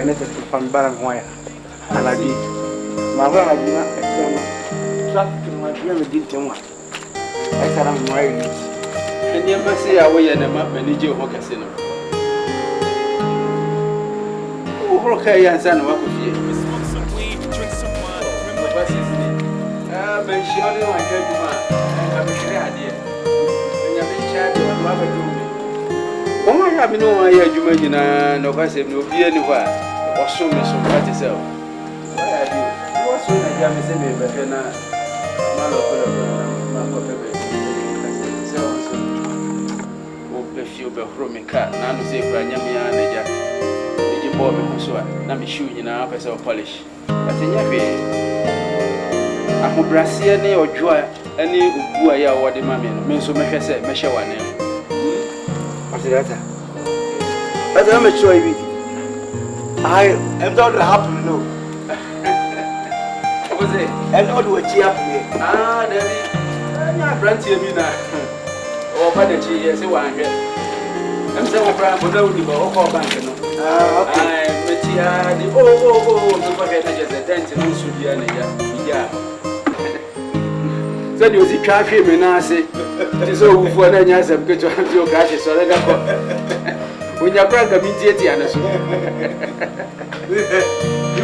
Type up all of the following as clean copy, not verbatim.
ne te fan bara ho ya alabi ma ho alabi na traffic no ma me din temwa ai sara mo ai eni ma se ya wo ye na ma mani je ho kase no o ho ka ya nsa na wa ko fie men shi oni wa ke juma ka be kire ade enya be cha de wa ba do mi o ma ya bi no wa ya juma nyina no ka se no bi ani kwa o so me so ka te se o ya bi o so na ja me se me be fe na ma lo ko na ko pe be ka se o so o be fi o be hro me ka na no se kra nya me ya na ja ni ji bo me ko so na me shoe nyina pa se o polish atenya hwe ahobrasie ne odwoa ene obu a ya wode ma me no me so mehwe se mehye wane Atirata Ata me show you I am not happy no What was it? And all what you happy Daddy anya branch e mi na o ba de chi ye se wan hwe em se wo bra mo da udi ba o ko bank no okay ai me ti a di oh so ko he na je se dent no so dia na ya so di o si twa hwe me na ase ti so wu fu na nya asem ke to ti o ka hye so le da ko unya praga mi tieti ana so you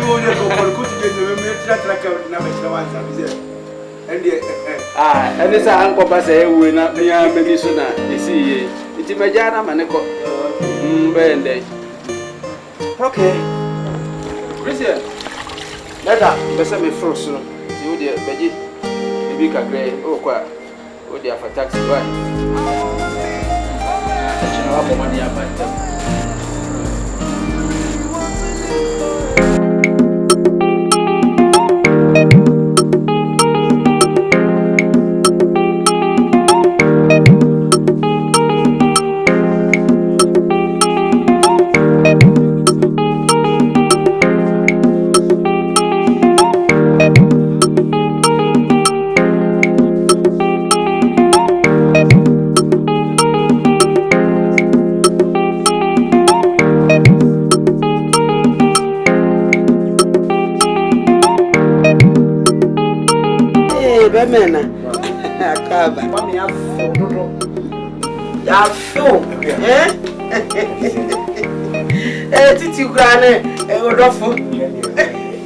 want to go for good to me tra ka na me tra wan sa bize ene sa an ko ba se ewu na me ya me ni so na esi ye ti me ja na mane ko be ndey okay Christian nada be se me fro so ti o de beji bi ka gre o kwa o de afa taxi ba chino hapo mani hapa Mena akaba mami afo titi grane odofo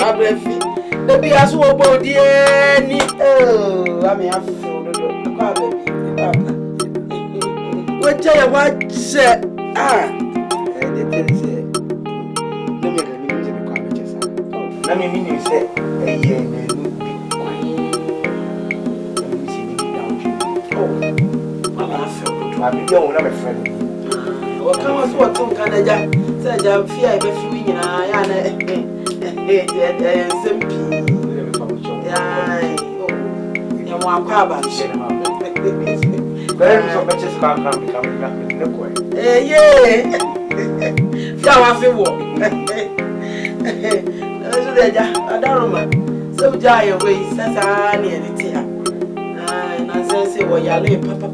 abrefi debi aso obo die ni mami afo dodo akaba papa woje ya wache de pense no me ga ni je ko abeche sa na me ni se eye I'm young, I'm a friend. What comes what some kind of jam? Said I'm fear if you win. I am simple. Yeah, one carbon. Very so much as come becoming nothing. Yeah, flower for walk. I don't know. So, giant ways, that's I near the tea. And I say, well, you're papa.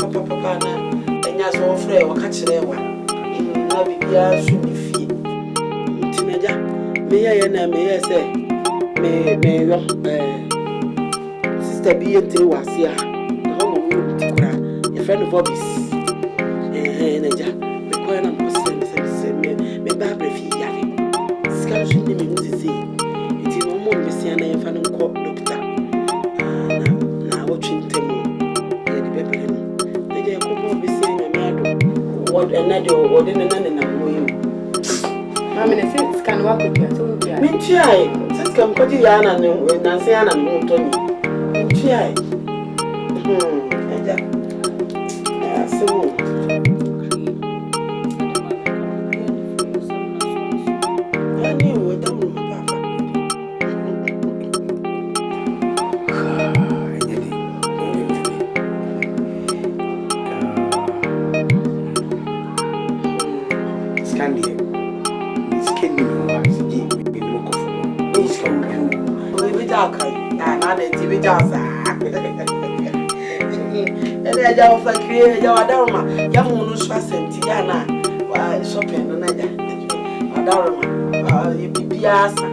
So free or catch them one. Now be a soon fee. Tinaja, may I may I say, may your sister be a tail was here. The home of Tikura, a friend of Bobby's. Naja, the coin and person may Barbara fee yelling. Scarcely name to see. It is no more Messiana and Fanny Court doctor. Now watching Temo. What another or didn't know you. Mamma says, can walk with you. Minchai, just come put Yana and Nancyana and Tony. Minchai. So, I knew what I'm papa. And I don't create your Adama, young Munus Fastened Tiana, while shopping another Adama, Piasa.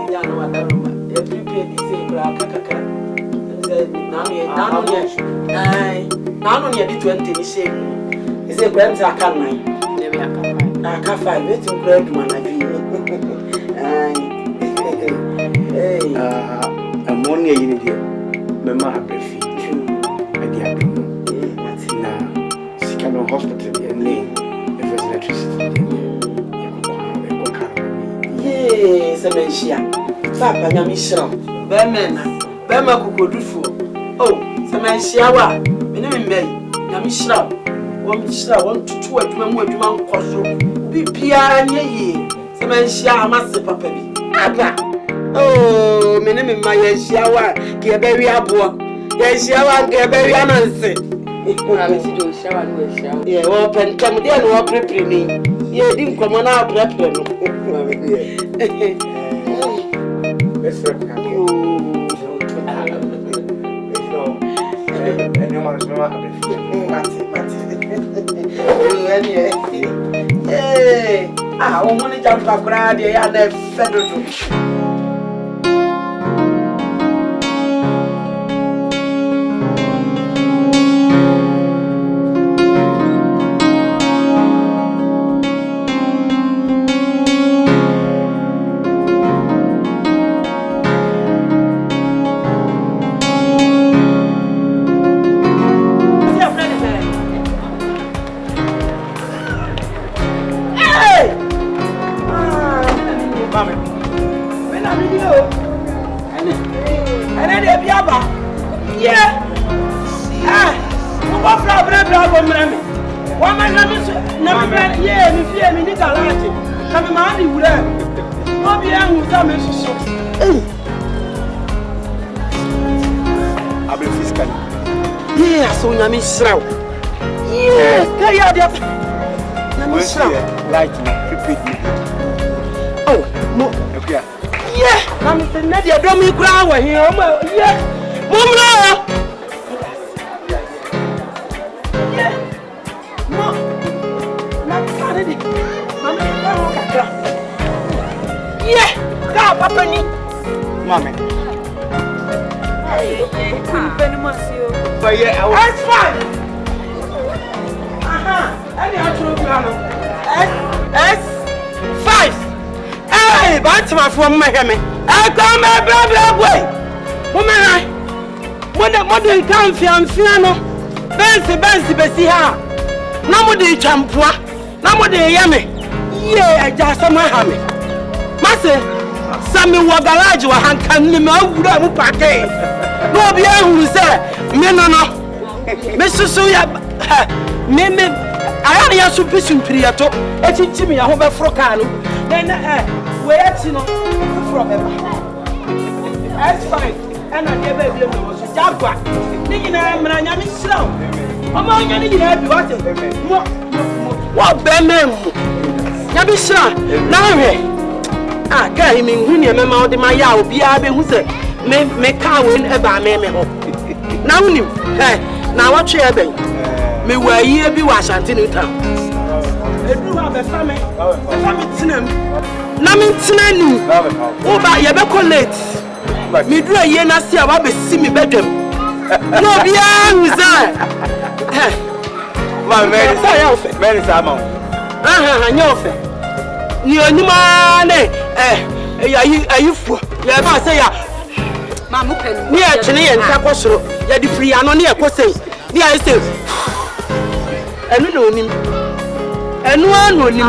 I know what every pay is a cracker. Now, only a 20 shape. Is a grand I can't find it to grab one. I'm only a unity. Mamma, I prefer I did now. She came to hospital and name the first electricity. Yes, a man, Papa, Yamishra, Bemena, Bema Kukudufu. Oh, some man, Shiawa, Minimum, Yamishra, 1 Mishra, 1 to 2 at Mamma Cosso, Pipia, ye, some man, Shia, Master Papa. Abba. Oh, minimum my shower, get baby abo. Yes, shower, get baby anansi. I'm to shower. Yeah, open come there no preparing. Yeah, didn't come on out preparing. Let's work. Hey, I want to jump back around here and then federal. Yamisra. Yes, kaya dia. Yamisra. Light me, repeat me. Oh, mo. Okay. Yeah, I'm not the dummy ground here. Yeah. Mumra. Yeah. Mo. Na kare di. Mama ka kakra. Yeah. Ka papa ni. Mama. Hey, yeah, that's fine. Any actual piano? S5. Hey, but my from Miami. I come a blah way. Woman, modern comfy and piano. Bensi, Bessia. Nobody champua. Nobody yummy. Yeah, just a mahami. Master, Sammy wa garage wa hankan ni ma wura mu pake. No be who say me no. Me susu ya me ara ya so pisun priato echichi me ya ho be fro kan no. Then we ati no from eba. That's fine. And I dey be no so jagwa. Ni nyina mra nya me sira. Omo nya ni nyina bi wate. Mo wa be mem. Nya bi sira na hwe. Ah, guy, me hu ne mema ode ma ya obi a be hu se me ka we e ba me ho. Na unim, na watwe e ben. Me wa yi bi wa Ashanti ni town. Edu ha be fa me tinam. Na me tinani. O ba ye be collect. Me dura ye na se a wa be si me bedwam. No bia hu se. Ma me sa ma. Anya ofe. Ni onima ne ayifu ya ba say ya mamu pen ni e twene ye nta kwosoro ya di free ano ne e kwosei ni ai say enu no onim enu anu onim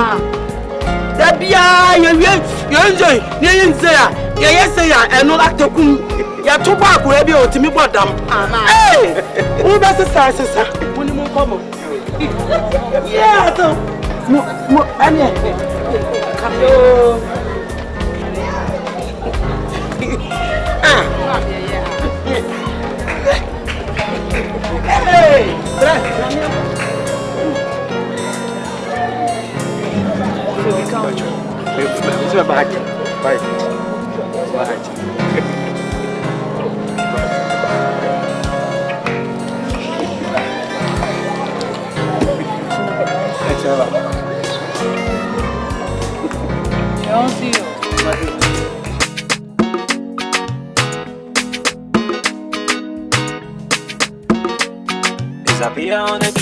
da bia ye ye enjoy ni ye nze ya ye ye say ya enu latokum ya to ba akura bi otimi bodam wo ba sesa woni mo komo yeah so mo ane Hello. Hey, don't see you. Disappear on it.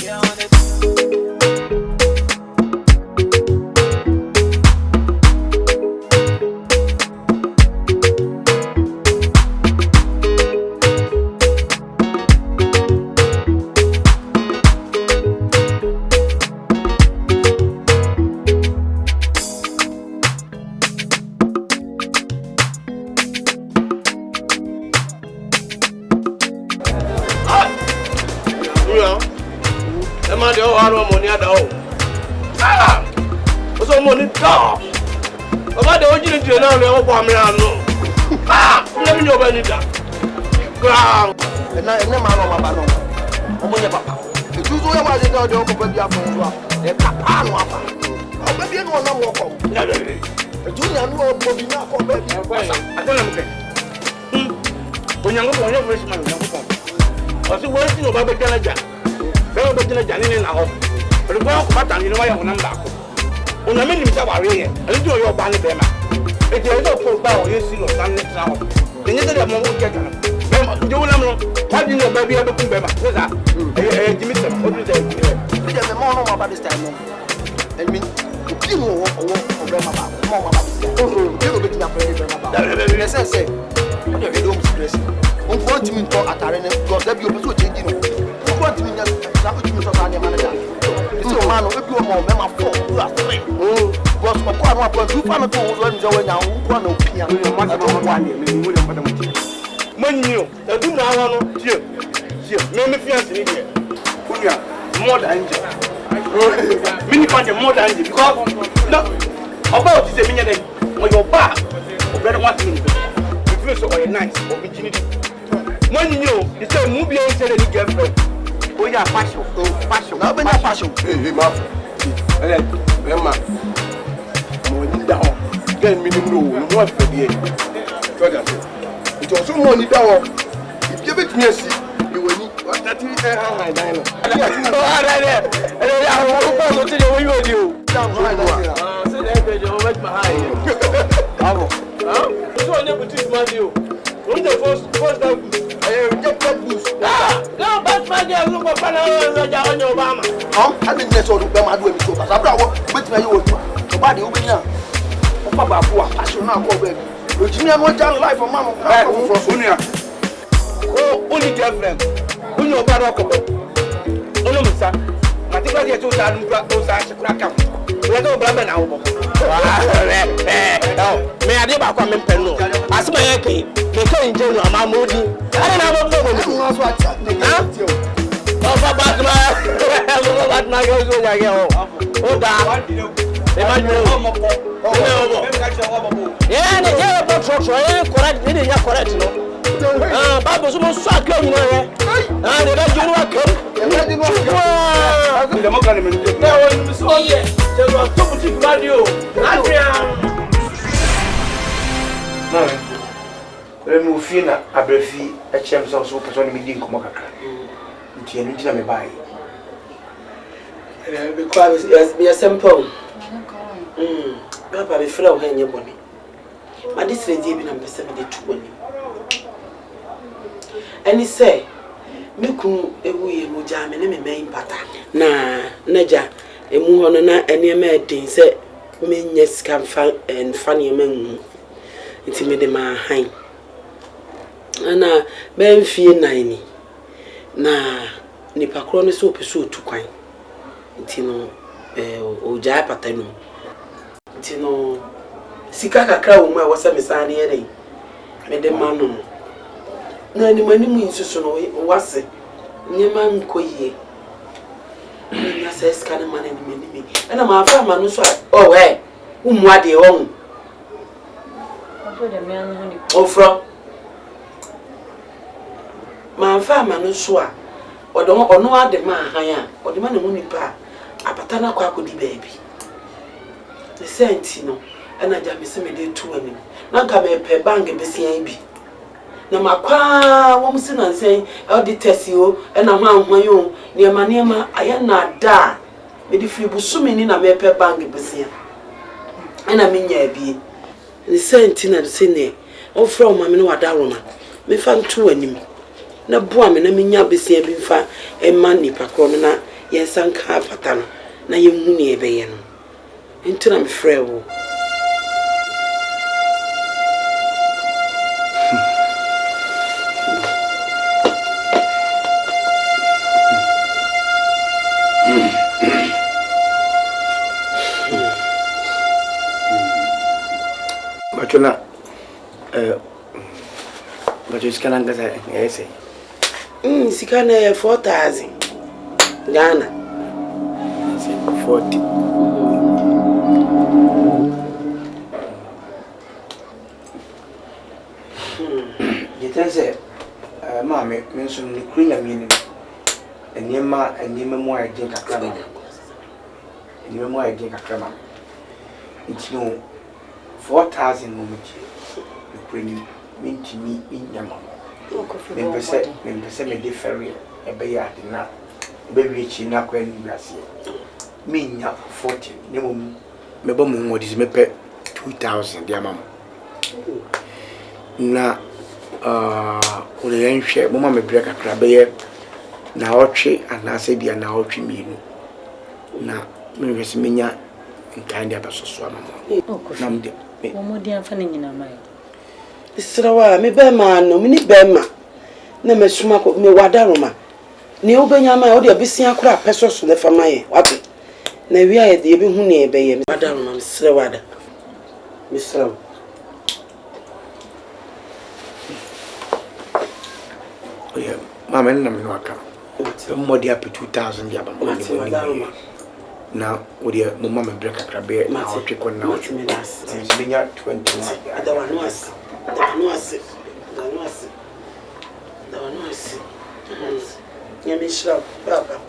Remufina abrefi echem so person me din komo kakra. Nti enu ntina me bai. Because yes simple. Papa be frɛ wo hanye boni. Ma dis ready bi na mpese me de tu boni. Ani say me kun ewu ye moja me ne me main pata. Na naja emu hono na enema edin say me nya sika fa ne man nti me de ma han. Ana ben fie nine na nipa kro ne so peso tu kwan nti no oja pata no nti no sika kakra wo mu a wasa mesane ye me de ma no na ni mani mu nsusu no wase nyema nkoyie na se sika ne mane ni mani ana ma fa ma no so oh eh umu ade wo Also the man who ofro ma fa ma no so a ono ade ma han a ode ma ne mu nipa apata na kwa akodi baabi the senti no ana ja me se me de tu ani na nka me pe bank besian bi na makwa wo musi na nsen auditors yo na hwan yo niema aya na da me di free busumi ni na me pe bank besian na menya bi ni senti na se ne o fra o ma me no wada roma me fa nto anim na boa me na menya besia bi fa e ma nipa kro no na yensan ka pata no na yenhu ne ebe ye no enti na me frɛ wo Bachona bacho sikana ngaza yese sikana 4000 Ghana 40 Yetense mama menso ni krunya mini enema mo aje kakra enema mo aje kakra ma ntino 4000 momenti ni krunya mintimi inyama me de ferry ebe ya de na ebe wi chi na kwa ni wiase minya 40 ne mom me bo mo ngodi me pe 2000 dia mama na ule yenhwe mama me breka krabe na otwe anase bia na otwe mienu na me wese menya nkande abasoso mama na mde omodi amfa ne nyina mai Israwa me be ma no me ni be ma na me suma ko me wada roma ne obenya ma o de abisia akura peso so le fama ye wato na wi aye de bi hu ne ebe ye me wada roma me Israwa da me Israwa oya mama na me no aka modi up 2000 dia ba na odi mama me breka krabe na otwe ko na otwe menya 20 adawanuasi Nyame shira baba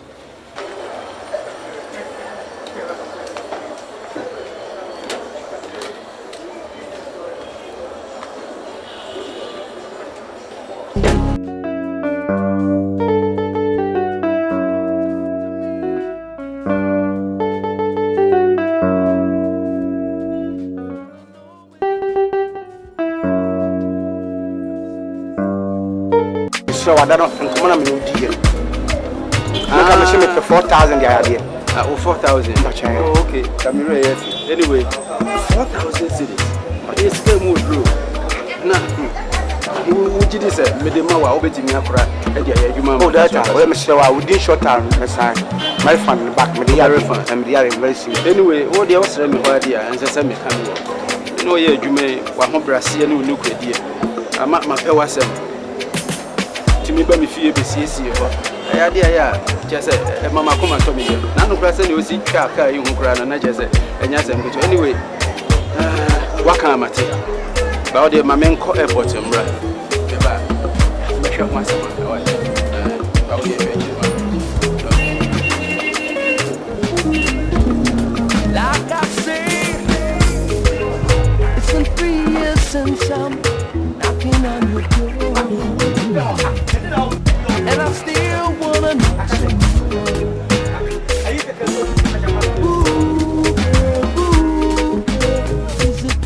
so wada no nkomo na me no die na ka me she me 4000 dia dia 4000 oh okay kamiro yes anyway 4000 cities it's still more bro na we did this me de ma wa obetimi akora e dia ya adwuma oh that we me she wa within short time me sign my fan back me dey refund and they are very serious anyway wo dia wasere me ho dia ense se me ka me no ye adwuma wa ho brase ne onu kwadie ama ma pe wasem timi ba mi fie besiesie ho aya de aya chese mama koma to me na no kura se ne osi twa aka yi hu kura na chese enya sem ko anyway waka amate ba o de ma men ko airport mbra be ba be hwe ho asema ba o de be like I say, it's been 3 years since I'm knocking on your door, and I still wanna know some more. Ooh, girl, is it?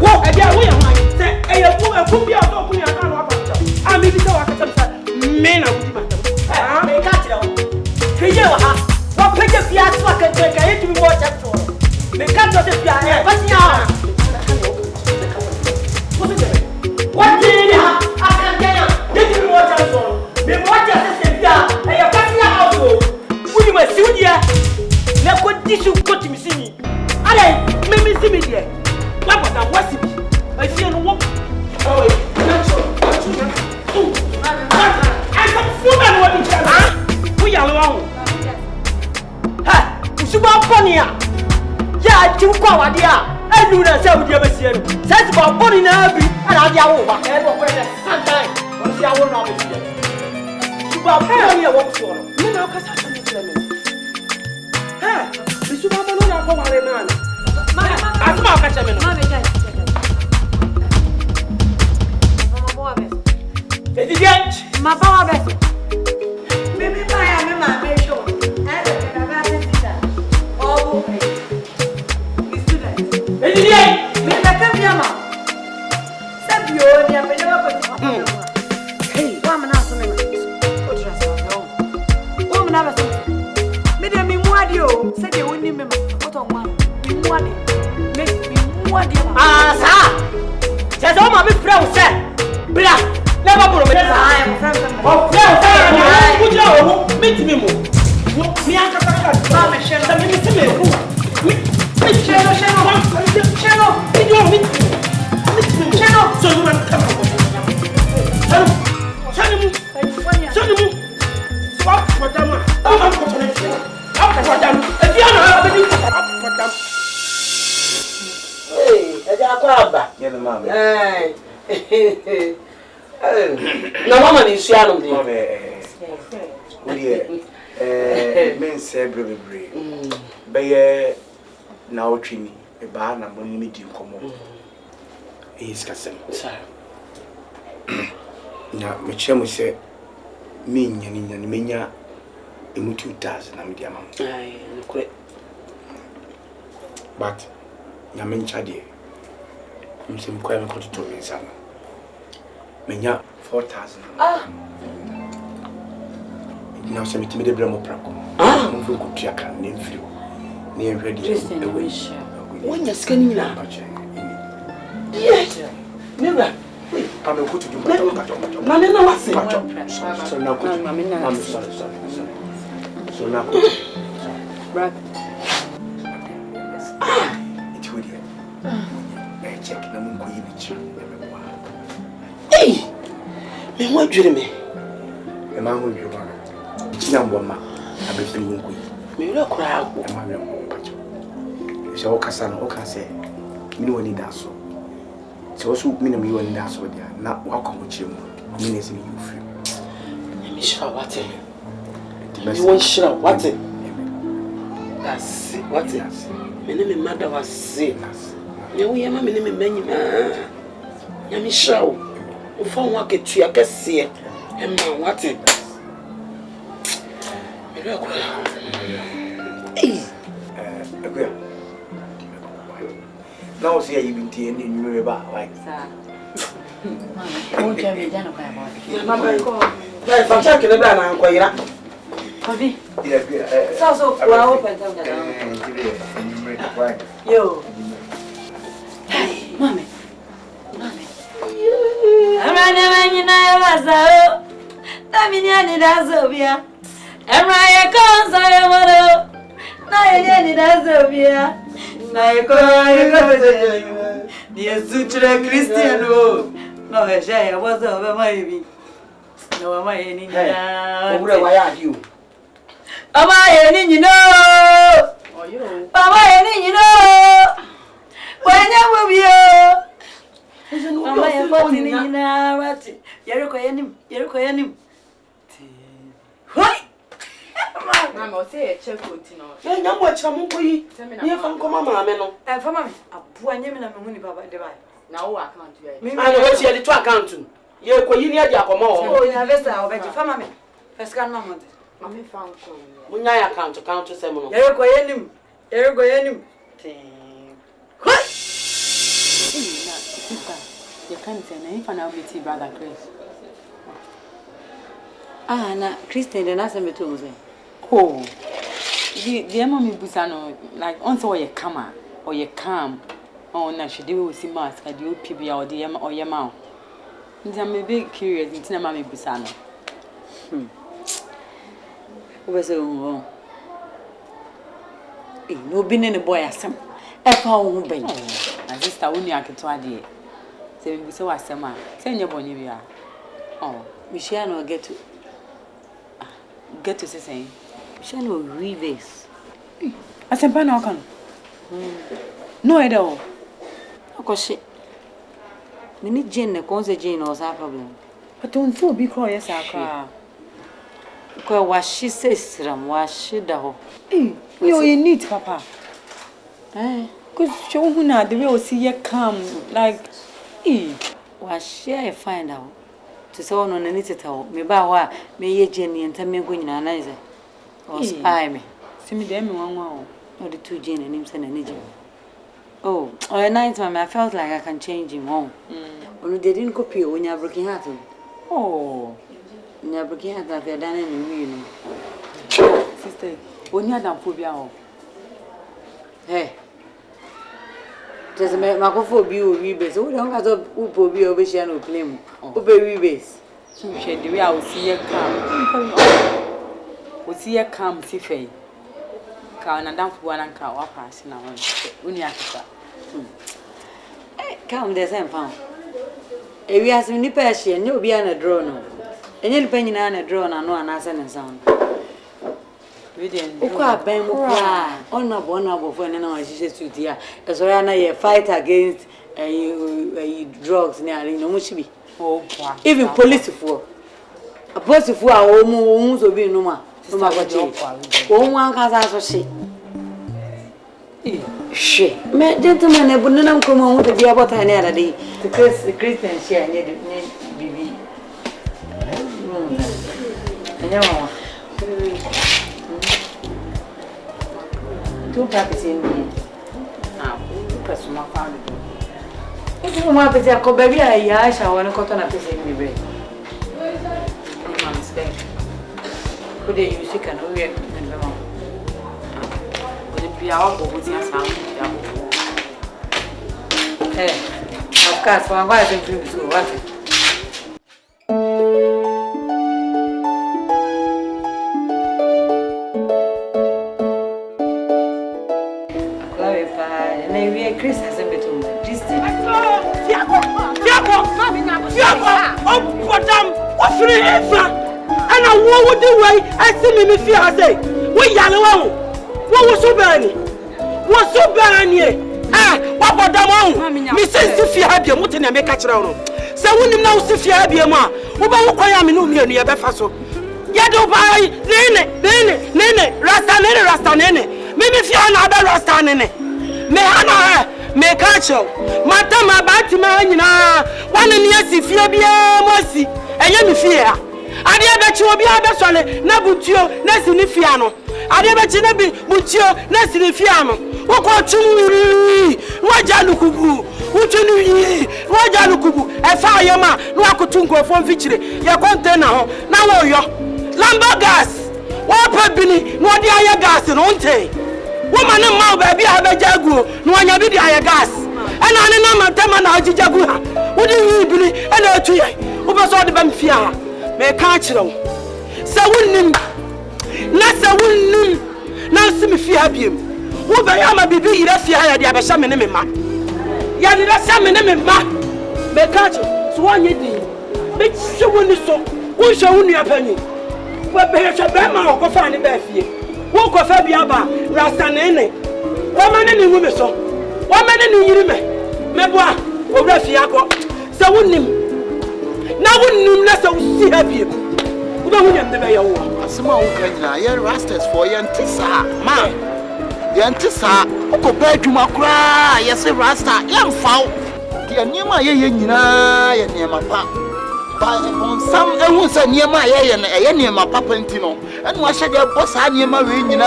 Whoa, a would ever see it. Says about putting in every and I'll be over. Sometimes, once you will not be here. You are very a walk sort of. You know, because I'm going to tell me. Hey, this is what I'm going to go on. I'm not catching me. My father. Maybe I am my show. Oh, hey, woman, said you wouldn't remember what on one. Make me more. Ah, sir. Just all my friends said, Blah, never put me. I am friends. Oh, friends, meet me more. Me, I'm no, Mamma is shallow. Men say brave. By now, Trini, a barn and one medium common. He's Cassam. Now, Michel say, mean and Minya, a mutu dozen, I'm dear mamma. But Yamin Chadi, I'm some quite to me, son. Minya 4,000. Ah, now some timid Bramo Praco. Ah, who could check and name flew near ready. When you're scanning now, yes, never. I'm a good to do. Mamma, what's it? So now, I'm sorry. So now, right. It would I check them in hey, me what dream me? A man who you are. Yamma, I be feeling good. Me no cry. It's all Cassan, or can say, you know, any dance. So also, minimum you and dance with you, not welcome with you. Minutes me you feel. I'm sure what it. You won't sure what it. That's what it is. My name is Mother was sick. You hear my name is Benjamin. I'm sure. If I walk it to you, I can see it. And now what it. Now, see, you've been taking you about like that. Oh, Jerry, then about it. Mamma, if I'm checking the brand, I'm quite up. Yeah, so well open. Yo, Mommy. I'm running, you know, I mean, I need Azovia. I'm right, I want to. I need Azovia. I go, dear Sutra Christian. No, I was over my baby. No, am I any? Where are you? Am I any, you know? Am I any, you know? When you will be am I putting in a rat? You're what? Mamma, say a check with you. I know what I'm going to you from Mamma. And for me, a poor name and a money about the right. Now I can't. I know what you had to account to. You're going to Giacomo. Oh, you have a vessel of a family. First, Mamma. Mamma found when I account to count to seven. You're going him. What? You can't say anything now with brother Chris. Ah, na Christian, the nurse me told me. Oh, the mommy busano like once or you come or you come. Oh, na she do with him mask. I do people or the or your mouth. I'm a bit curious. It's not mommy busano. Who was so? No, been in a boy as some. I found Ben. And sister only I can try it. Say we so as some. Send your bonny. Oh, Michelle no get to say. Michelle will read this. As a pan or can. No, I don't. Akoshi. Me need Jane na konse Jane or sa problem. But don't so be cry yes aka. Ko wa shi sesram wa shi da ho. You in need papa. Cuz show hu na the way o see you come like wa share find out. To say no na ni tetawo. Me ba ho a me ye Jane enta me go nyina na ize. O spy me. See them one. No, the 2 Jane and him send an agent. Oh, or a night, mama, I felt like I can change him home. Only they didn't copy when you're breaking heart. Oh, you're breaking heart that they're done in me, you know. Sister, when you're done phobia. Hey, just make my phobia rebase. Who don't have to phobia over Shano claim? Open rebase. So, the way I will see you come. Will see you come, see Faye. Can down for one and cow up passing now. Come, there's some pound. If we have some nippershire, you'll be on a drone. And you'll penny on a drone and no answer and sound. We didn't. Ben, on a bonable for an hour, she says to dear. As I fight against drugs nearly no much be. Oh, even police for a police for our wounds will be no more. Oh my God, oh, one has she. She, my gentlemen, I wouldn't have come on to be about an other day. The Christian share near the BB. Two puppies in me. Now, press my family. If you want to take a baby, I shall want to cut on a piece in me. Could they use it? Can we have hey, of course, for a while, I think so. What? And maybe a Chris has a bit of this thing. And I won't do way I see me fear say. We yellow. What was so bad? What's so bad? Ah, what about them? Mrs. Sophia had your mutin and make a channel. So when you know Sophia had your ma, who about why I'm in near Befaso. Yado by Nene, Rasta Nene. Maybe if you're another Rasta Nene. Mehana, make a show. Matama Batima, one in yes, if you're mercy, and you fear. I bet you will be able to Nabutio, Nessinifiano. I bet you be Butio, Nessinifiano. What got you? What Jalukubu? What Jalukubu? A fireman, no Akutungo from Victory. Your container now, your Lamba gas. What Pebini, no the higher gas in Onte. Woman and my baby, I bet Jagu, no one be the higher gas. And I know my Tamana Jagu. What do you believe? And I tell you, who was all the Bamfia? Me catch them. So wouldn't Nasa wouldn't Nancy me fear him. Who by ama bibi ira fear ya be shame ne me ma. Ya ni shame ne me ma. Me catch so one ye din. Be she woni so. Won she wonu apani. We be she be ma ko fa ni be fie. Won ko fa bia ba rasta nene. Wo ma ne ni wu me so. Wo ma ne ni yiri me. Me boa obra fie akọ. So wonnim now wouldn't let us see happy. We don't have to be your one. Small Kenya, you're rastas for Yantisa, ma. Yantisa, Uncle Bedroom, cry, yes, a rasta, young fowl. Dear Nima, and near my papa. By some, I was a near my and a near my papa and Tino, and what should your boss have near my ring?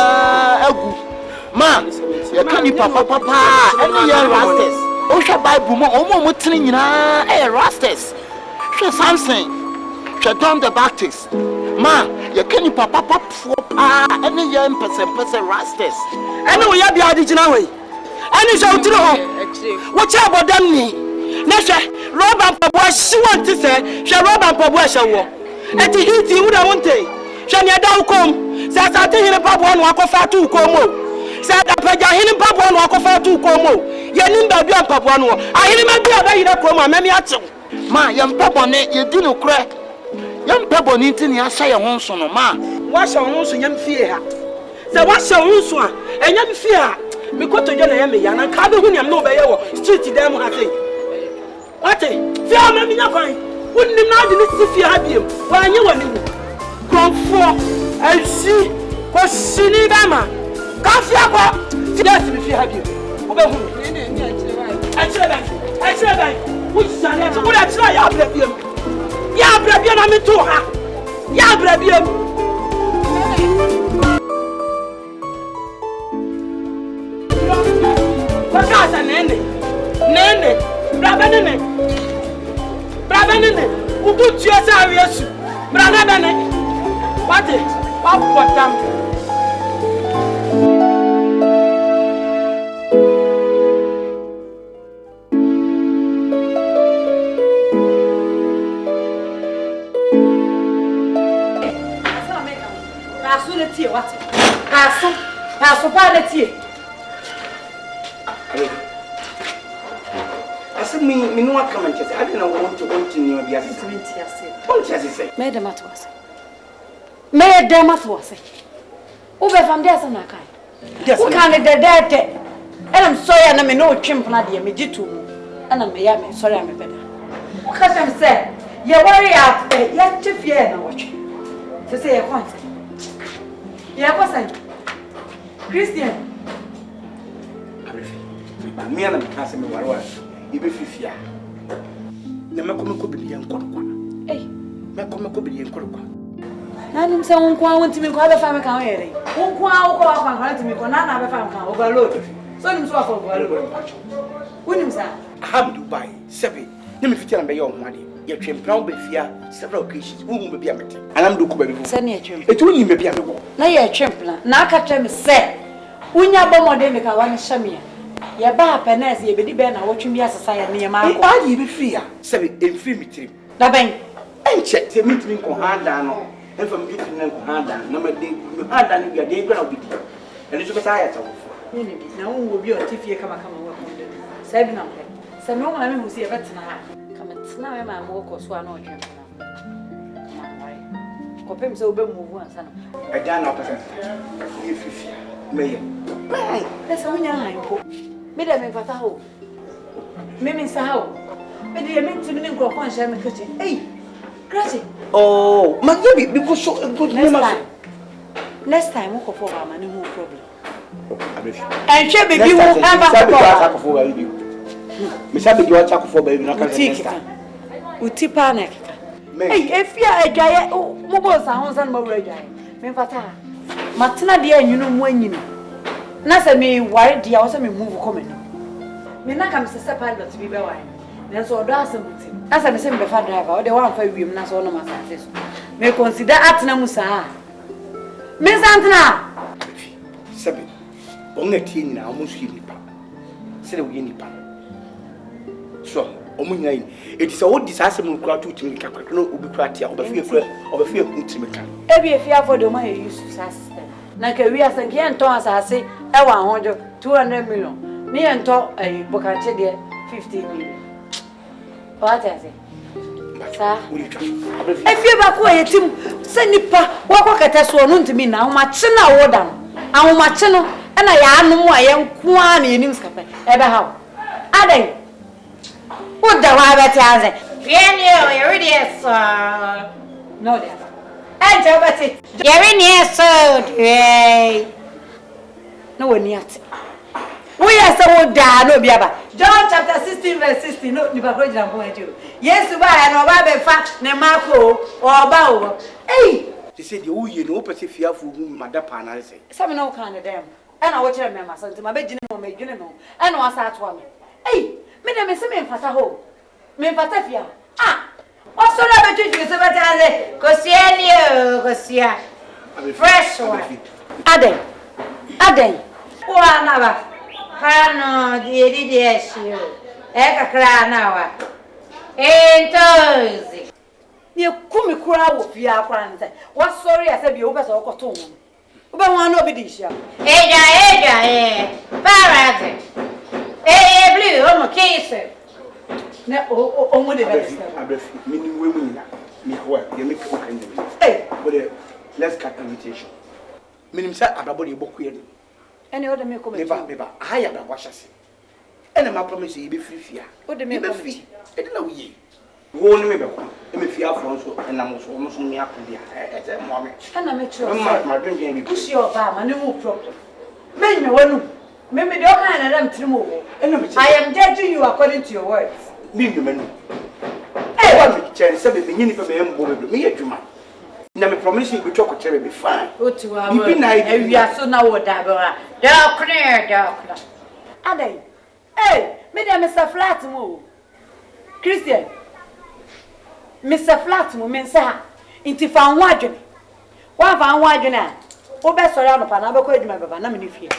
Ma, you can't papa, and you're rastas. Oh, shall buy Buma, almost a rastas. She something. She done the Baptist. Ma, you can't papa for any young person rastas. I know you have the original way. And it's out to know. Watch out about them. Nasha, Rob and Papa, she wants to say, she Rob and Papa shall walk. And the heat you would have wanted. Shania down come. Says I tell you, Papa, one walk off two como. Said I pay him Papa, one walk off two como. Yaninda, Papa, one. I hear him be a coma, mammy at you. Ma, young papa, you didn't crack. Young papa, need to say a monson, ma. Wash our own young fear. So what's your own swan? And young fear. Me ko to je na ye me ya na ka be hu niam no be ye wo street dem ha sei. What? Fi o ma mi nya kwan. Wonnim na de ne sifi ha biem. Wa anye wani mu. Konfo. Elsi. Ko sini ba ma. Ka fi akọ. Ti da sifi ha biem. Wo be hu. Ni achire wa. Achire ba. Achire ba. Wo sane to wo achire ya bra biem. Ya bra biem na me to ha. Ya bra biem. Bakasa nene. Nene. Braba nene. Braba nene. Ubu tio sa Yesu. Braba nene. What it? What them? Kaso le tie what? Kaso pa le tie. Asa me no aka man chese ade na won to ni obi ase. Won chese say. Me de matwase. Me de matwase. Wo be fam de asa na kai. Wo kan de de. Elam soya na me no twempna de me gitu mu. Ana me ya me sorry am beda. Wo ka sam say ye worry out ya chefie na woche. Se ye kwant. Ye ko say. Christian. Me ana me ka say me warwa. Ibe fifia. Na meko bi ye nkorokwa. Meko bi ye nkorokwa. Na nim se won kwa won timi kwa be fa me kan yere. Won kwa wo kwa kwa kan timi kwa na be fa me kan overload. So nim so afa overload. Wonim sa? Ham Dubai, sebe. Na me fitia na be ye onwade. Ye twempra wo be fia several occasions. Wo mu be bia mete. Anam do ku ba bi. Se na ye twem. Etu ni me bia me wo. Na ye twempla. Na aka twem se. Unya bomode me ka wa ne hyamia. Ye ba penes ye bedi be na wotwem ya sesa ya ne ma akọ. Ba ye be fia. Sebe emfiri mitrim. Da ben. Enche se mitrim ko handa no. Enfa me mitrim na ko handa. Na me de handa ni bia de gwa na obidi. Ene so be sa ya tawo. Ni bi na won wo bi o tifie kama wa konde. Sai bi na mpe. Sai me wo ma me hu se ye betena ha. Kama tena me ma mo ko so ana otwempla. Kopem se obe move ansa no. Eja na opesen. Ye fifia. Meye. Bai, esa unya hanko. Me de me fata ho. Me sa ho. Me de me ntimi ne nkrofo anhye me kache. Ei. Krache. Oh, ma ye bi go so good Next time we go for am no problem. Abefi. Enhye bebi wo amba ko. Me sabe que o chako for baby na ka next time. Uti panic. Ei, efia adwaye mo bo sa ho san mo wura adwaye. Me fata. Matena de anyunu mu anyinu. Na se me ware dia wo se me move come no. Me na kam se pilot bi be wan. Then so odo asemuti. Na se me se me be fa driver, o de wan fa wiem na so no masase so. Me consider atena mu saa. Me santena. Sabe. Onga tie nyina omo su nipa. Se de wo nipa. So, omo nyina yi. Eti se wo di sa asem kura to timi kakra no obi kura tia, obafie ntimi kan. Ebi efia for de ma ye use system. Na ka wi asanke ento asase e wa hojo 200 million. Ni ento bokache de 50 million. What I say? Sa. Efia ba ko yetim se nipa wo kwakata so no ntimi na ahomache na wo da no. Ahomache no e na ya anu a ye nko a na yenim skapa. E be hawo. Aden. What the wa beti anze? Yenye you ready so. No there. Enter beti. Yeri ni so. Hey. No we ni ati. We are so da no biaba. John chapter 16 verse 16 no ni ba ko jira ko ejo. Yesu ba ya no ba be fa ne mako o ba o. Hey. They say the uye no pese fiafo hu madapa na say. Some no kan dem. E na wo kire me ma santi ma be gine no me gine no. E na wasa ato am. Hey. Me dem se me mfata ho. Me mfata fia. Ah. O so na be twitwi se betaze. Kosia. Fresh one. Aden. Wa na ba. Kano di esio. E kakra na wa. Entozi. Ni kumi kura wo fia akwa nte. Wa sorry ase bi wo be so okoto wo. Wo be wan na obi di hia. Eja. Parate. Blue, I'm a case. No, mo de Abefi, meaning we mu na. Me ho, you make o kan dem. But let's cut invitation. Meaning say ababo de boku ye. Any other me come. Meba. I am a washasi. And my promise you be free. What the me free? I don't know ye. Won't me be fear for and I'm almost me up in the air. Mommy. And I make sure My drinking. Push your bar, no problem. Men, no one. Maybe don't kind of them to move. I am judging you according to your words. Me, you man. I want to change 7 minutes for me a Juma. Now, I promise you, we talk with Terry be fine. Go to our and we are so now what dark clear. Ade, hey, Madam Mr. Flatmo. Christian, Mr. Flatmo, Mensa, into found wagon. One found wagon now. Oh, best around upon another question, my Baba, nominee fear.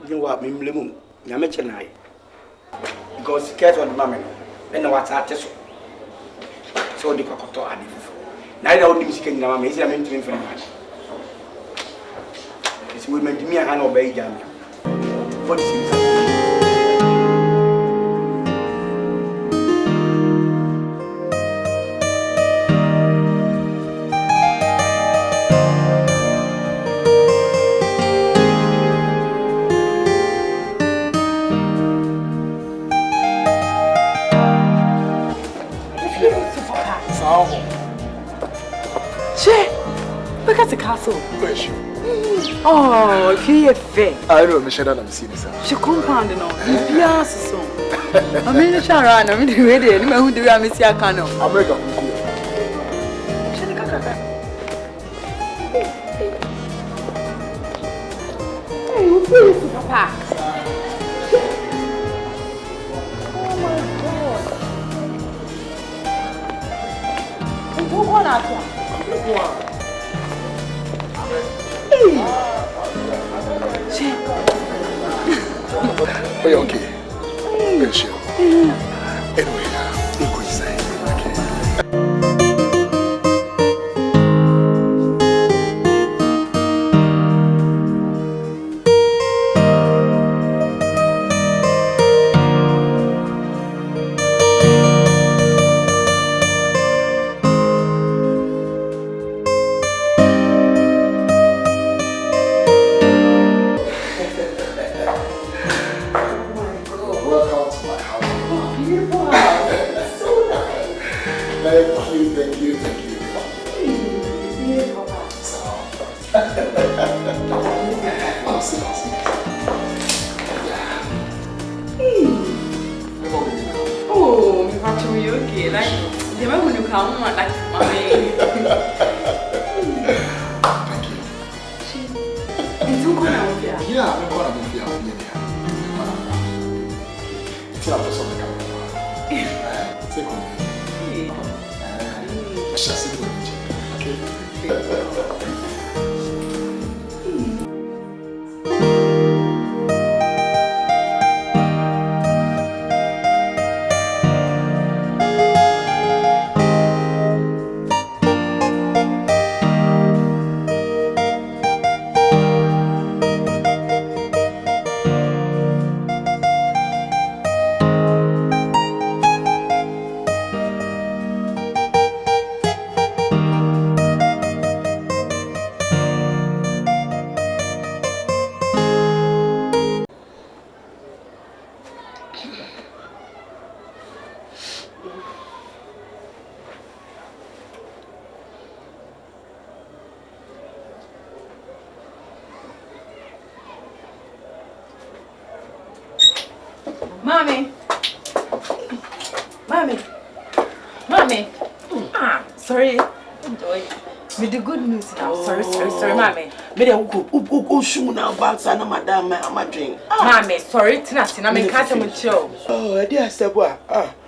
You know what, Mimlimu, Yamachanai. Because cares on the mammy, and what's at this. So the cocoto and neither only Miss King Namma is a mentoring friend. It's women to me a hand obey Jam. What is it? Look at the castle. Bless you. Oh, if you're fair. I know Michelle and I'm seeing this. She compounded on. Yes, so. I mean, it's around. I mean, the radio. You know who do I miss your canoe? America. Hey, who is Papa? Oh my God. And who won out here? Oh, you're okay. Very sure. Anyway, you could say, Mommy. Sorry. With the good news now. Sorry, mommy. Mommy, sorry, Tina, I'm in show. Oh, dear, sir.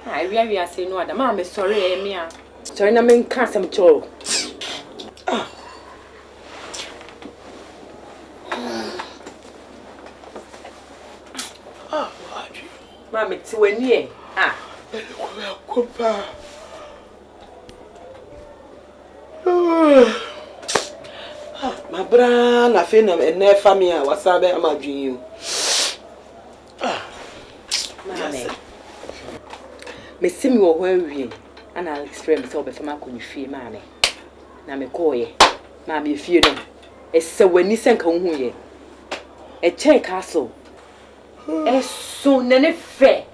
I really say no other. Mommy, sorry, Mia. Sorry, I'm in custom show. Mommy, to when ye? My brother, I feel and never family. What's up? I'm a dream. me simi wo ho awie ana Alex frame se obefama konfie maame na me koye maame fie no ese wani senka hu ye e che castle eso nene fe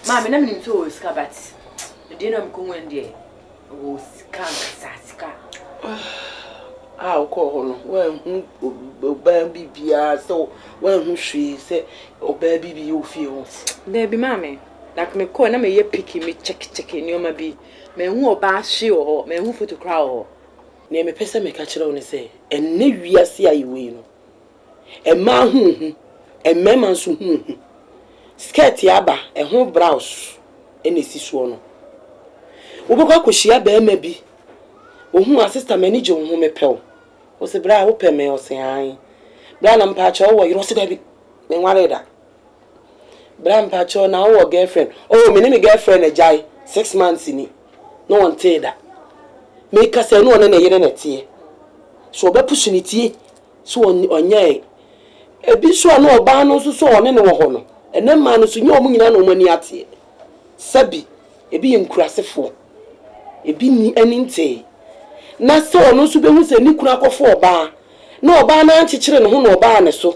maame na me nto o skabat de na me ko wende o sika ko ho no wa hu oba bibia so wa hu hwe se oba bibi o fie ho there be maame like me ko na me ye piki me check ni o ma bi me hu oba hwe o me hu photocra o na me pese me ka kire o ne se enne wiase ayewe no e ma hu emema nso hu skirt yaba e hu blouse ene sisuo no obokwa kohia ba ema bi ohun assistant manager ohun me pel o se bra wo pe me o se an bra na mpa cha wo yiro se da bi me nware da bra mpa cha na wo girlfriend oh me ni me girlfriend e jai 6 months ni no one tell da me ka se no na yire na tie so obepusu ni tie so onye ebi so na oba no so one ne wo ho no ene ma no so nye o nyina na o mani atie sabi ebi yenkurasefo ebi ni aninte na so ono so behu se ni kura akofo oba na oba na anchechire ne ho na oba ne so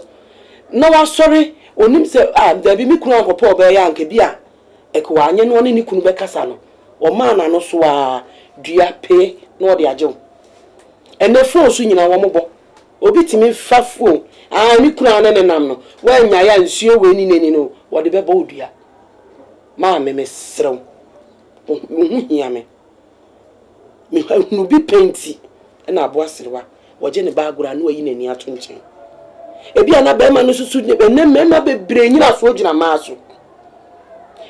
na wa sorry onim se da bi mi kura akofo oba ya nke bia ekwa anye no ni kunu be kasa no o ma na no so a dua pe na o de ajew ene fo so nyina wo mobo obi timi fa fo ni kura na ne nam no wa nya ya nsuo we ni neni no wo de be ba odua ma me srew hu hia me no bi painti na abo aserewa woje ne baagura na oyi nani ato nchen ebi ana ba ma no susu ne mema bebre nyina so ogina maaso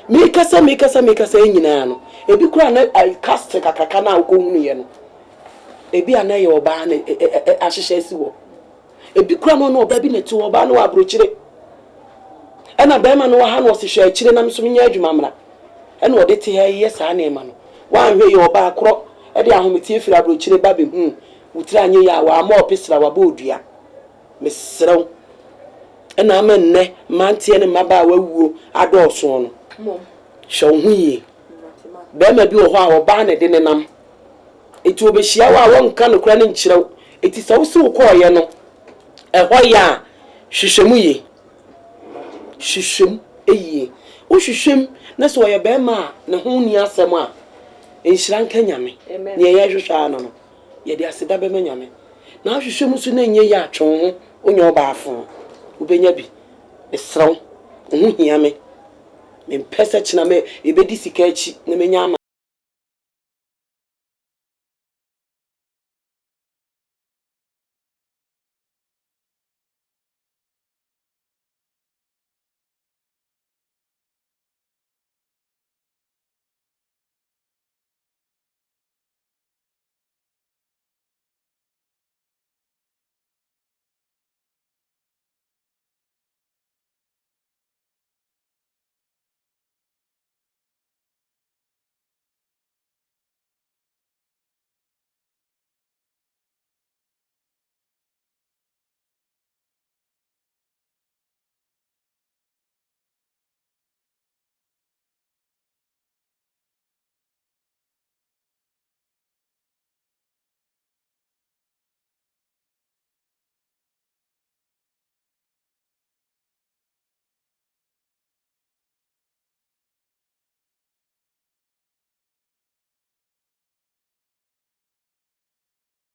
me kasa nyina no ebi kura na cast kakaka na akohunu ye no ebi ana ye oba na ahihye si wo ebi kura no oba bi neti oba na abrochire ana ba ma no wa ha no se hwe akire na mso nya adwuma mra ana ode te ye sa na ema no wa hwe ye oba akro ede ahometi efira abrochire ba be wutira anye ya wa ma opesra wa bodua mesrew ena amenne mantie ne maba wawuo adoso no mom hwe huye be ma bi wo ho a oba ne de ne nam eti obehia wa wonka no kura ne nkirew eti sawse wo koye no eho ya hwehwemuye hwehwem eyi wo hwehwem na so ye be ma ne ho ni asem a enhira nka nyame ne ye hwehwa no no ye de aseda be nyame na hwehwem so na nye ya atwon ho onye oba afo ubenya bi esrew ho hia me mpesa china me ebedi sika achi na menya ama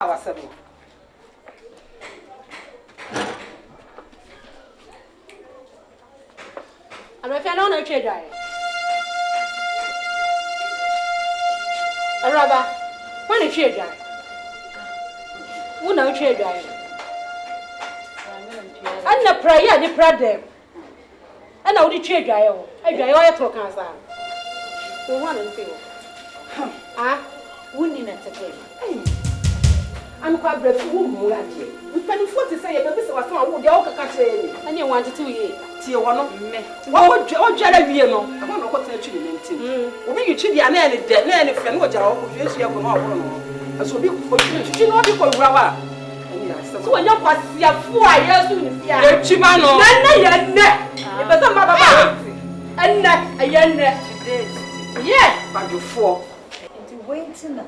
awasabo Amefia no na twe dai. Araba, when twe dai. Wo na twe dai. Anna prayer ni pradem. Ana wo twe dai o. Adwai o yetro kan sa. Wo ho na nti o. Ah, wo ni na tete. I'm quite grateful. We can afford to say, but this was one of the country. And you wanted to eat. Tia one of me. What would you know? I don't know what to actually mean. We you cheat the nanny dead, nanny friend, what y'all will use your one. As will be for you know before Rawa. So when you're past your 4 years, Chimano, it was a mother. And yeah, but you four. It's waiting.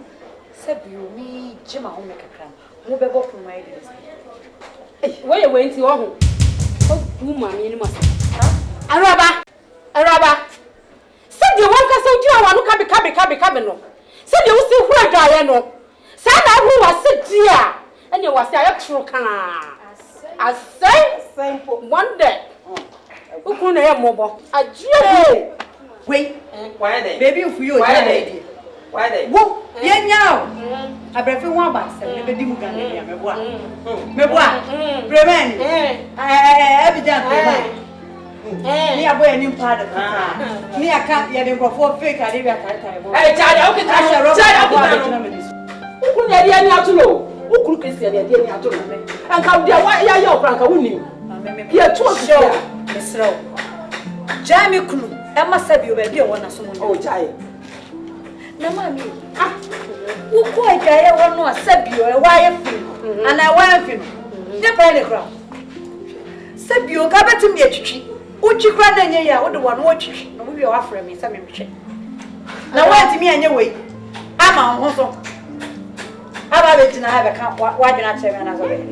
Sabi me Jim home make a cram. Mo be go from my days. Where you went to home? Oh, woman, you must. Araba. Said you want to say you want to come no. Said you see who I no. Said I who was sit here. And you was a true can. I say one day. Who couldn't hear mobile? I do. Wait, Why they? baby, if you Why are they? Why they? whoa, yeah, now. I prefer one bus, never do can be a mebois. Prevent. I be done. Me a boy a new part of it. Me I can't get for fake. I didn't have time. Hey, child, okay, who could the idea to know? Who could kiss the idea to know? And come there, why are you crank a winning? You're too sure, Miss Rowe. Jamie Kulu, Emma said you were here one as someone. Oh, child. No, mammy. Who quite I want no Sabio, a wife, and I want him. Never the crowd. Sabio, come to me a chichi. Uchi crying in your one watch, and we are offering me some image. Now, wait to me and your way. I'm on also. How about it? I have a camp. Why do not say another way?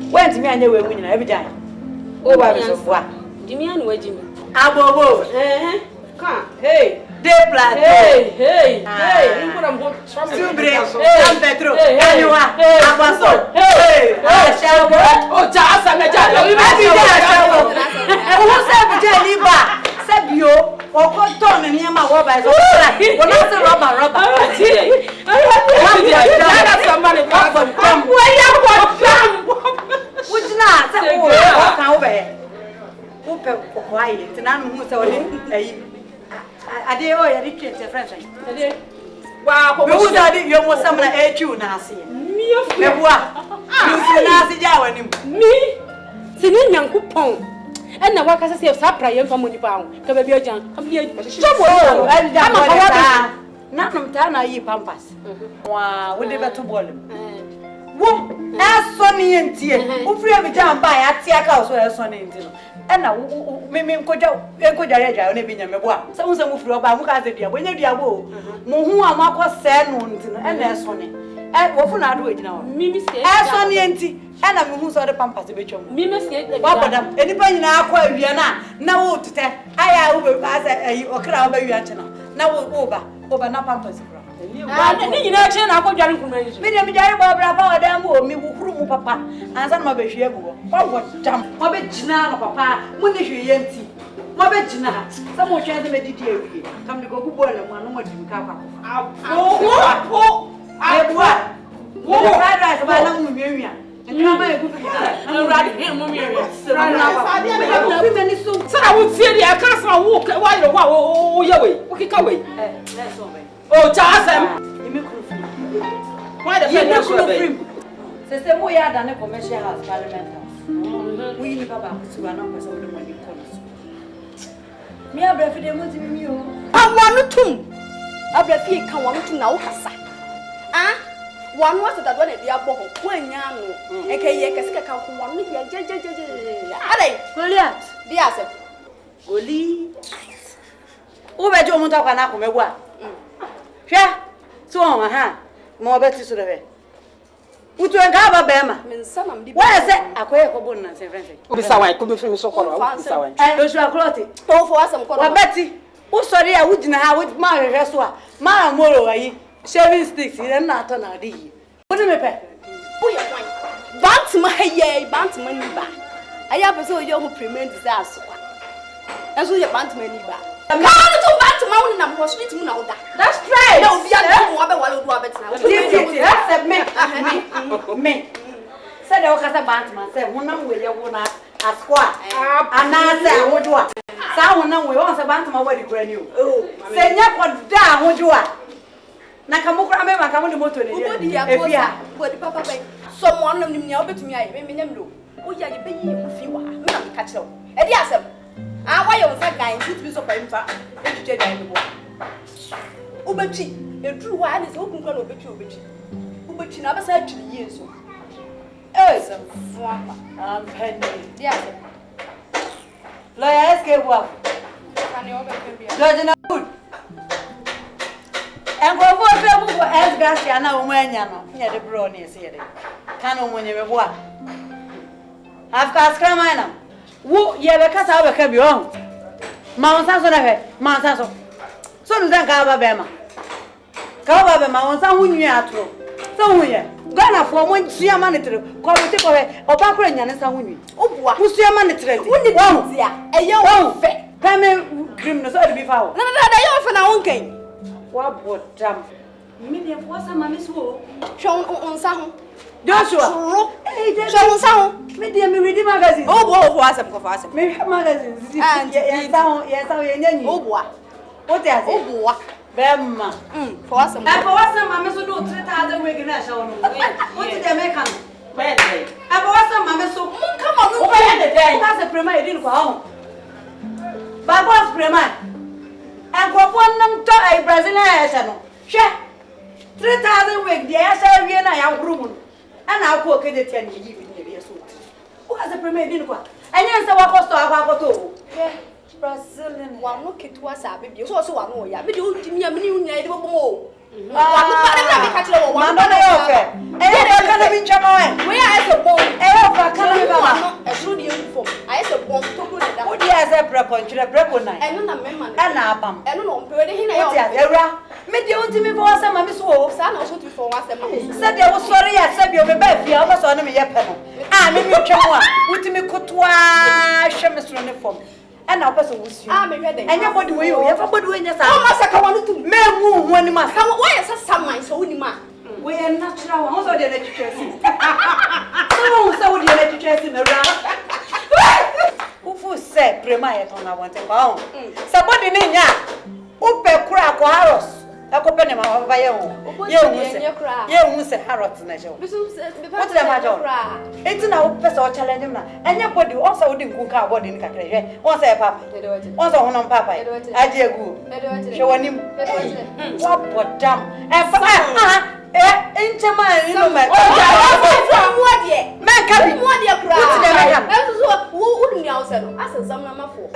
Went to me and you were winning every time. Oh, I was of what? Jimmy and Jimmy. Abo, Come. hey, they plan. Hey, you put a book from San Pedro, anyway, Abaso, hey, I shall go. Oh, Charles, I'm a child. Who said Jennifer? Said you, or cotton and Yama Wabas, or not the rubber. Somebody Come where you want. Which not? Walk away. Who quiet, and I'm who's only I did all your kids, your friends. wow, Who did you want someone at you, Nancy? Me, you see Nancy Jow Me? Singing young coupon. And the workers say, Sapra, from Money come be a junk. Come here. None of Tana, ye pampas. Wow, we never to boil him. Whoop, as Sonny and Tia, who free of a jam by at Tiaka, so as Sonny and Tino. And now, Mimim Kojaja, only being a mebois. Some move from Bamuka, when you're diabo, Mohua Marco San, and there's Sonny. And what for I do it now? Mimi say, as Sonny and Tea, and I'm who's other pampas to be chum. Mimi say, anybody now, Vienna, now to tell I will pass a crowd by you. Now over not pampas. You know, I go down from me. Me, Barbara, damn, me, who papa, and some of the what jump, my bed, papa, when you empty. My bed, some more chance to meditate. Come to go to boil and one more to come. Oh, fried rice, my long Miriam. And you have a good and ride him, so I would say the castle walk while you're away. Okay, away. Oh, Charles, why the film? Says the way I done a commercial house, Parliament House. We live about to an office of the money policy. Me, I breath them with you. I want to. I breath you come on to now. Ah, one was that one at the apple, when Yano, and Kayaka come one with your judge. Goliath, the answer. Goliath. Who bet you won't talk an apple? Yeah, so on my hand, more better to the way. Would you have a bema? Why is it? I quite a bonus, I couldn't finish so far. Those are clotted. Oh, for some color, Betty. Oh, sorry, I wouldn't have with my restaurant. My moro, shaving sticks, and not on a D. What do you pay? Bant my yay, bant money back. I have a so young premium disaster. That's what your bant money back. Come to back to Mountain and hospital now. That's right. No, we are me. Said the Ocasa Bantman said, one way you want a squat. And I said, what do I? Someone we want a Bantman wedding brand new. Oh, say, yeah, what down would you are? Nakamuka, I come on the motor. If Papa, someone of them yell to me, I may know. Oh, yeah, you pay you if you are. Not catch up. And yes, ah, why you that guy? It was a fine fact. Ubechi, a true one is open for Ubechi. Ubechi never said to the years. Oh, I'm penny. Yes. Lawyer, ask what? George na good. And go for people for as gas ya na umanya no. Ya de bro ni ese de. Kan umunye me boa. Afka skrama na. Wo ye be kasa be ka bi on. Ma on sa so na he. Ma sa so. So nu dan ka ba be ma. Ka ba be ma on sa hunyu atro. So hunye. Gana for mo nsua ma netre. Ko bi te ko he. Oba kura nya ne sa hunyu. Obua. Nsua ma netre. Woni dia. Eye wo fe. Pame grim no so de bi fa wo. Na ye fe na won kan. Wa bodam. Me de fo sa ma me so. Hwon onsa ho. Joshua. Eh, Joshua onsa ho. Me de me read magazine. Oh, bo fo asem ko fo asem. Me magazine. Ye sa ho ye nyanyi. Obua. What is it? Obua. Bemma. For us, I'm so do 3,000 week na show no. What did they make am? Well, I was some mamma so come on, the day. That's a prima didn't go home. But what's prima? And for one to a Brazilian. Share 3,000 week, the answer we and I am room. And I'll cook it 10 years in the suit. Who has a prima didn't go? And yes, I was to have a Brazilian one look at us, I be also one way. I be doing to me a million years more. One catch one offer. And I can't be Jamaican. We are a bomb. I can't a true uniform. I said, bomb to put it down. Yes, a preconch, a precon, and a member, and a bum. And no, but he made you to me for some of his wolves. I know what before us. Said I was sorry, I said you'll be back. You almost on me, I'm a mutual. With me, could Shemis uniform. And our person was you. I'm ready. And your body will you ever put in your house? I want to move when you must. Why is some mind so in my? We are natural. Also, the electricity. So, the electricity around. Who said, Premier, on I want to go. Somebody named ya. Upe crack or arrows. I open him over by your own. You won't say Harrods measure. What's the matter? It's now person challenge and your body also didn't cook our body in Cacre. Once a papa, once on papa. I dear good. Show him what damn and ain't your man, you know, what yet? Man, come what you cry. Who wouldn't you answer? Ask some number 4.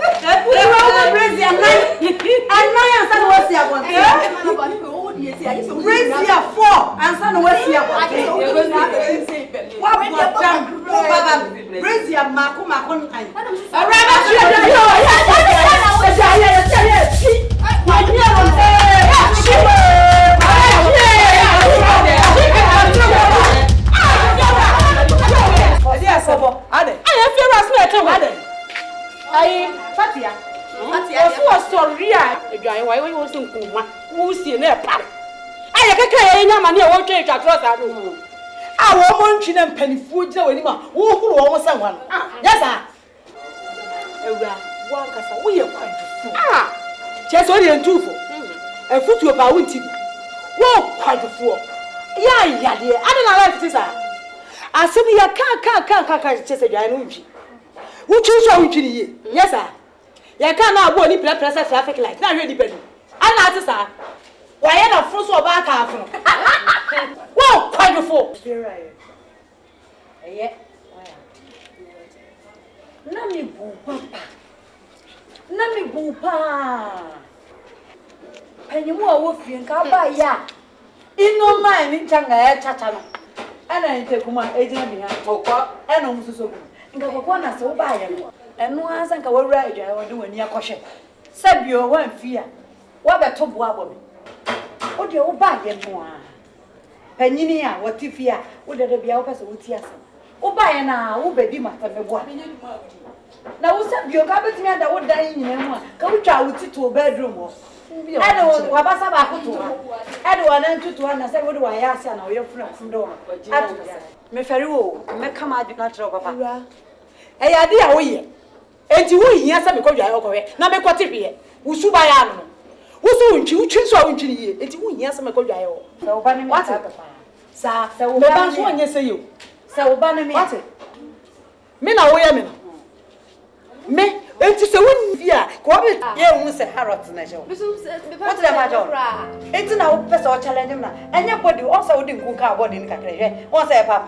Raise your life. And my answer was your one. Raise your 4 and son was your one. What damn? Raise your Macum. I want to know penny food anymore. Who almost someone? Yes, sir. We are quite fool. Just only and 2 for a foot to about winter. Whoa, quite a fool. Yeah, dear. I don't like this. I said, you can't just a giant. Who choose your winter? Yes, sir. You can't now go any press traffic like that, really, Benny. I know, sir. Why not first or back half? Whoa, quite a fool. Yeah. Nami bupa. Penny more wolf in Kabaya. In no mind in Changa, Chachano. And I take my agent behind Coca and almost so good. And Gabana so by him. And no answer can wear right. I will do a near caution. Said you won't fear. What a top woman. What do you buy him more? Penninia, what if you would there be out as a wood yes? Oh, buy now, who baby master me one. Now, what's up? Your cabbage man that would die in your come to to a bedroom. I don't want I don't want to say, what do I ask you now? Your friend from door. Me very well, me come out not drop papa. Hey, idea we. And you will hear some because you are okay. Now, make what if here. Who should buy animal? Who's you choose so into you? And you will hear some because you are. So, what? Sir, so that's one you say you. So, Banner, what's it? Men are women. Me, it's a win here. Go it. You won't say Harrods measure. What's the matter? It's now person challenge now. And your body also didn't cook our body in Cacre. Once a papa.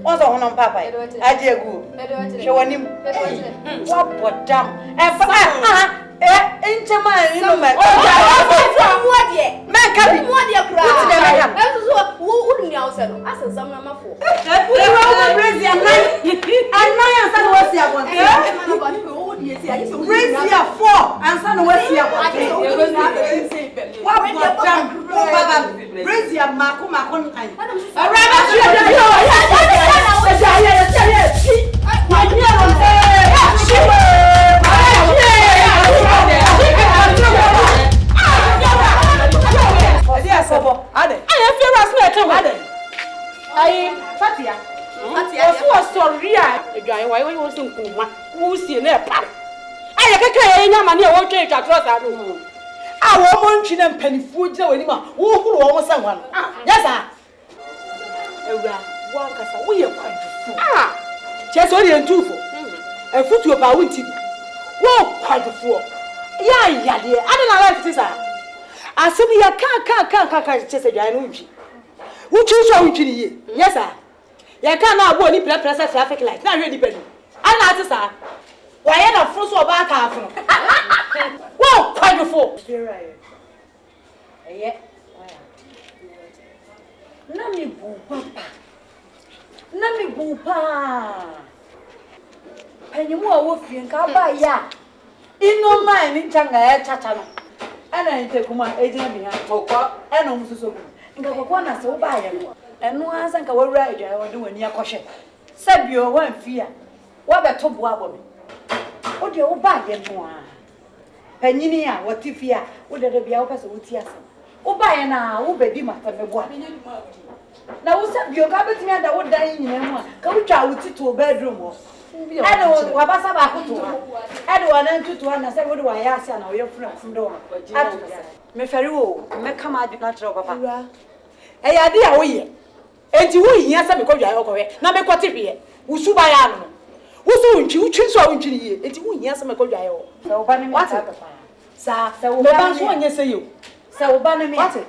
Once on papa. I dear good. Show him. What damn. And Enchama no me. Oh, what dear? Man can be What dear cry? Who knew I said, I said, some number 4. Raise your nine. And 9 and son was here one. Raise your 4 and son was here one. Raise your Marco Macon. Fatia. Was so real. Why you want to come? Who's in a park? I can't money. I won't take a trust. I won't chill and penny food. So anymore. Who almost someone? Yes, sir. We are quite full. Just only and 2 for a foot to a pound. Whoa, quite full. Yeah, dear. I don't know if this. I said, I can't just a giant. Who choose your witchy? Yes, sir. You cannot go any pressure traffic light. Not really, Penny. I'm not, sir. Why are the fruits of our car? Whoa, quite a fool. Yeah. Nami Bupa. Penny more wolf in Kabaya. In no mind in Changa, Chachano. And I take my agent behind for and almost so good. Ngakwana so buy him. And no answer can we ride I will do near caution. Said you won't fear. What a top wabble. What you buy him more? Penyinia, what if you would be our person with yes? Oh, buy now, who baby must have a boy. Now, what's up? Your garbage man that would die in him. Come with it to a bedroom. I don't know what I don't want to understand what do I ask and your friends from door. Me Ferro, me come out natural papa. Hey, idea we. And you will hear some because you are okay. Now make what if here. Usubayano. Who's you choose so into it? You will hear some because you are. So, Banny, what's up? Sir, so that's one you say you. So, Banny, what's it?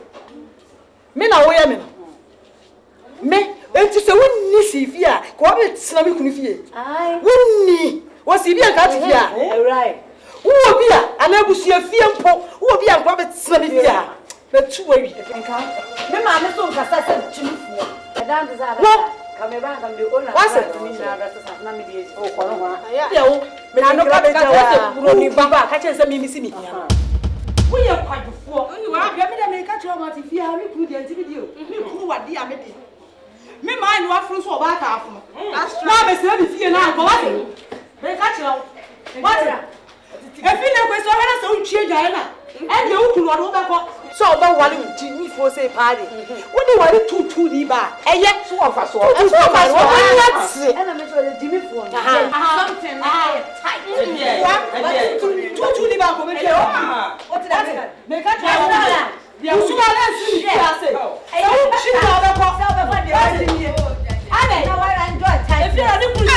Me now, women. Me, and to say, when see fear, go up with Slammy Kunifie. Aye, wouldn't was he be a cat here? Right. Who will be and I will see a fear who will be a rabbit Slammy fear. But 2 way. Me, mamma, so I said, Jimmy. I don't desire. Come back and do all what's it? Oh, I know Baba catches a missing. We are quite before you are going to catch your mouth if you have me video. Who are dear me? Me mind what fruits or back half. That's now, Miss Lady, now, what? They catch you. What? If you know, so change Diana. And you could not over. So, about one Jimmy for say party. What do you want to the bar? And yet, 2 of us. And I'm sure Jimmy for something tight. Two the bar. What did I say? Make a you should have seen it. I enjoy time. If you are the police,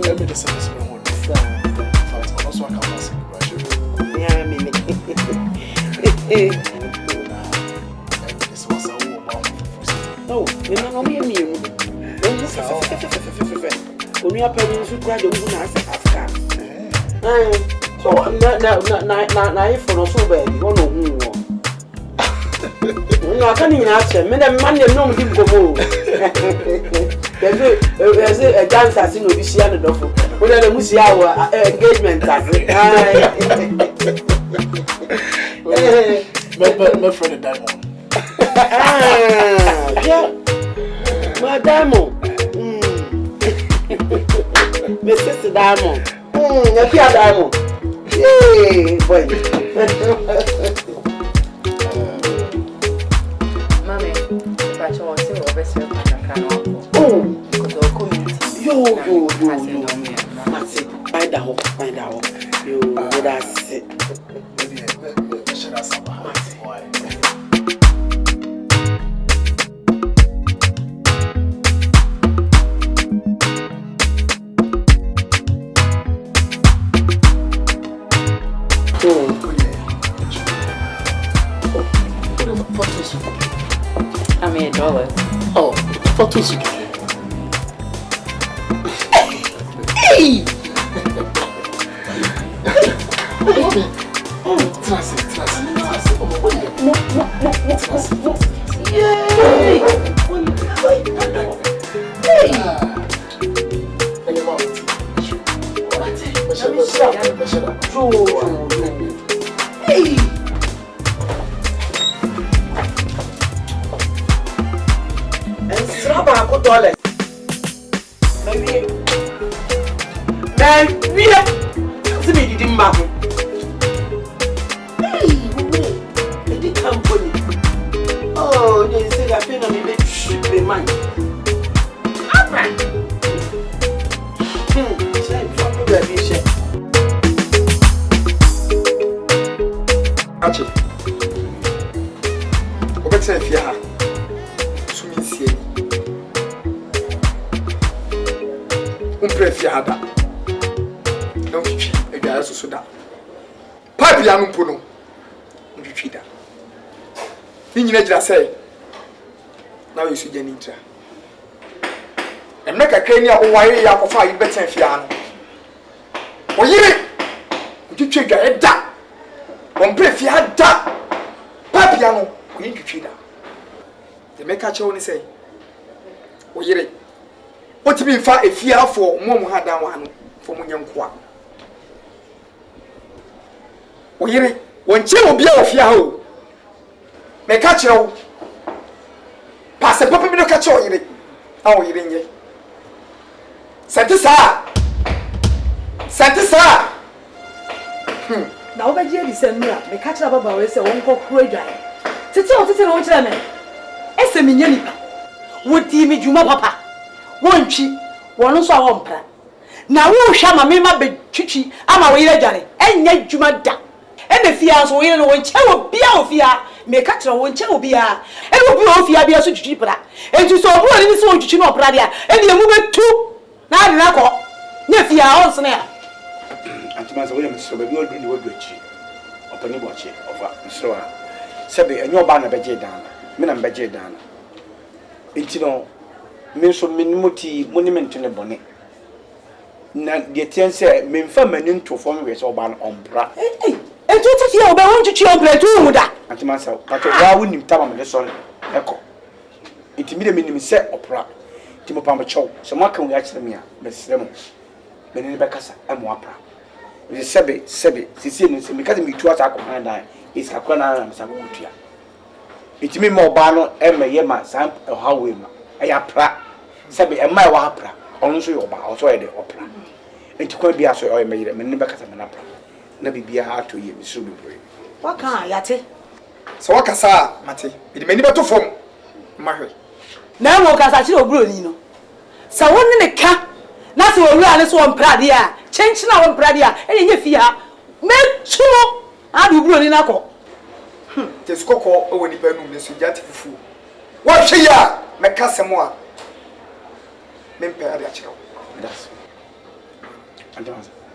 let me just say this one. Also, I can't ask you. Yeah, I mean, this was a woman. oh, you know, me. When you are paying to graduate, you are Africa. So, now, if for so bad, you don't know who. No, I can't even answer. Men and money don't give go. There's a dance as in Luciano Doffo. When the Musia engagement. My friend Diamond. Yeah, my Diamond. My sister Diamond. Your Diamond. Hey, boy. Find out. You that's it. I mean, $1. Oh, for 2 seconds. Hey! Say now you see Janitra. I'm not a crane or wire ya for 5 better fiano. Or you check your head down. One play if you had that Papiano, we need to treat her. The make catch only say, or what to be far if you have for Mom had that one from young quack. Or one chill will be off Yahoo. Me catch you. Pass a puppy no catch all you. How you didn't ye? Santisa! Now, by Jelly send me up, me catch up about it, so won't go crazy. To tell what you mean. As a minion, would you meet Juma Papa? Won't she? One saw on plan. Now, who shall my mamma be chichi? I'm a way, Johnny, and yet Juma da. And the fears will know child be out here. Me catch her one child be a. And will be off here be a such cheaper. And to so one in this one to know Pradia, and the movement too. Now, the knuckle. Nephew, all snare. Antimaza Williams, so we will bring the word with you. Open the watch of Mr. Sabi, and your banner beje down. Minam beje down. Intino, means of minimity monument in the bonnet. Na the ten say, men feminine to form with or ban on bra. And 20 years old, I want to chill play too. Antimaza, but why wouldn't Tam the son echo? Intimidate me set opera. Timo Pamacho, so what can we actually mean? Miss Lemon. Benin Becassa, and Wapra. It is Sebi, Sicilian, because me 2 attack on 9 is Kakana and Samutia. It mean more bano, Emma Yema, Sam, or Howim. I have pra, Sebi, and my wapra, also your bar, also the opera. And to quite be as I made a Menibacas and opera. Never be a hard to you, Miss Ruby. What can I, Yati? So what can I, Matty? It may never to form, Mary. Now, what can I do, Bruno? So one in a car. That's what we are so on Pradia. Change now on Pradia. And in your fear, make sure I do blow in a call. The Scoko over the bedroom is a fool. What she ya? Make Casamoa. Men pair the child. That's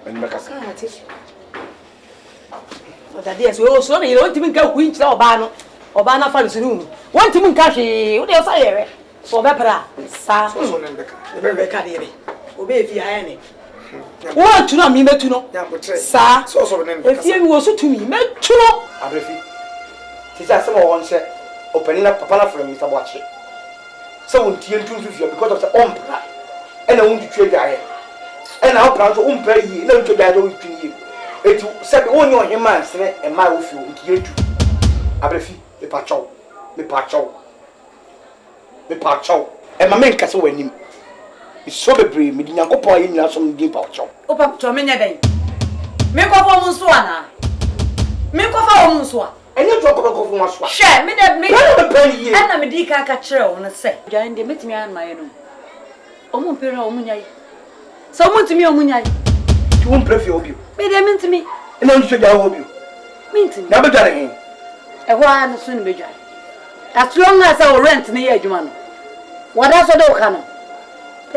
and make us. That yes, we also you don't even go winch or banner or banner for the room. One team cash, what else I hear for Vepra. Sa, very carry. Obey if you are any. What to know me, to know? Sir, so if you was to me, met to know. Abrefi. Tis as someone said, opening up Papa for Mr. Watch. So won't you because of the umpra and I want to trade there. And I'll plan to umpire ye, no to gather with you. It said only your humans and my with you. Abrefi, the pacho, and my men castle when him. It's so brave, me didn't go for you some deep out. Opa to me nyebe. Me ko fo musua. And you talk about musua. Share me that me. Penny here. And na me di ka ka kire wo na say. Jan de metimi an maye no. Omo pere omo nyai. So omo ntimi omo nyai. You won't pray for you. Me de mentimi. And on should I hope you. Mentimi. Never done him. E ho an so ni beja. As long as I rent na ye adwuma no. What else do ka no? A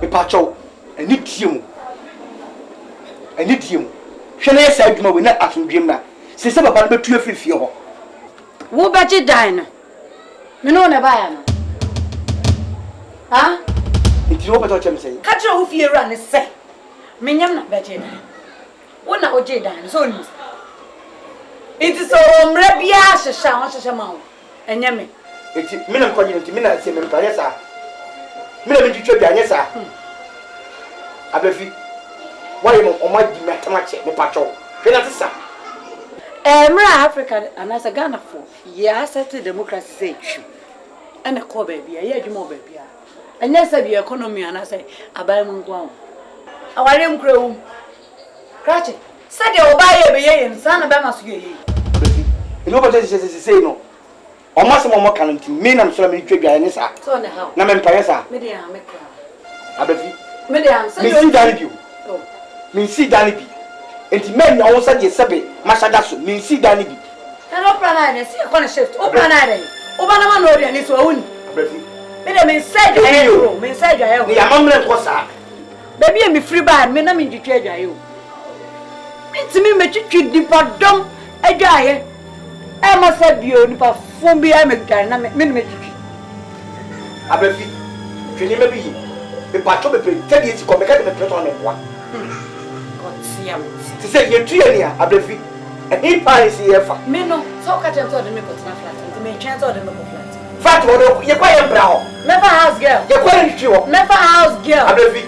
pacho, and need you. Shall I say, you will not ask him, Jim? Since I'm about to 2 50. Wo beje dan no. Me no na ba ya no. Ha? Nti wo beto chem sei. Ka kire wo fie ra ne se. Me nyam na beje dan. Wo na wo je dan so ni. Nti so omre bia hyehyɛ won hyehyɛ ma wo. Enye me. Nti me na mkɔgye nti me na se me mpanye sa. Me na me twitwa bia anye sa. Abafi. Why mo omadi me atamache me pacho. Hwe na tsa. Emra Africa anasa Ghana for ya set democracy say twu. Ene ko ba bia ya adwuma ba bia. Enye sa bia economy anasa abai mu nko. Aware mu kura wo. Krache. Said you buy a be yen sana ba maso ye. You know what they say no. O ma se mo kan nti me na so me twa bia anye sa. So na how. Na me mpanye sa. Me dey am me kra. Abafi. Me dey am say me see dani bi. Oh. Me see dani bi. Enti men ya won sa de sebe mashada so me see dani bi. Na plan na dey see e kon shift. O plan na dey. O ba na ma no dey ni so awuni. Abafi. Me dey me say dwa yo. Me say dwa yo. Me ya mamre nko sa. Baby e me free bad me na me twitwa dwa yo. Mitimi metwitwi dipa dom adwaye e ma sa bio nipa fon bi a me dwan na me metwitwi Abafi twini me bi me pacho be pre tell you ko me ka de me preto na boa kotiam ti say ye tuye ni a Abafi e he pa is here fa me no so ka tem so de me kotina flat me twen so de me ko flat fat wo ye kwa ye mbra ho me fa house girl ye kwa ye ntwi ho me fa house girl Abafi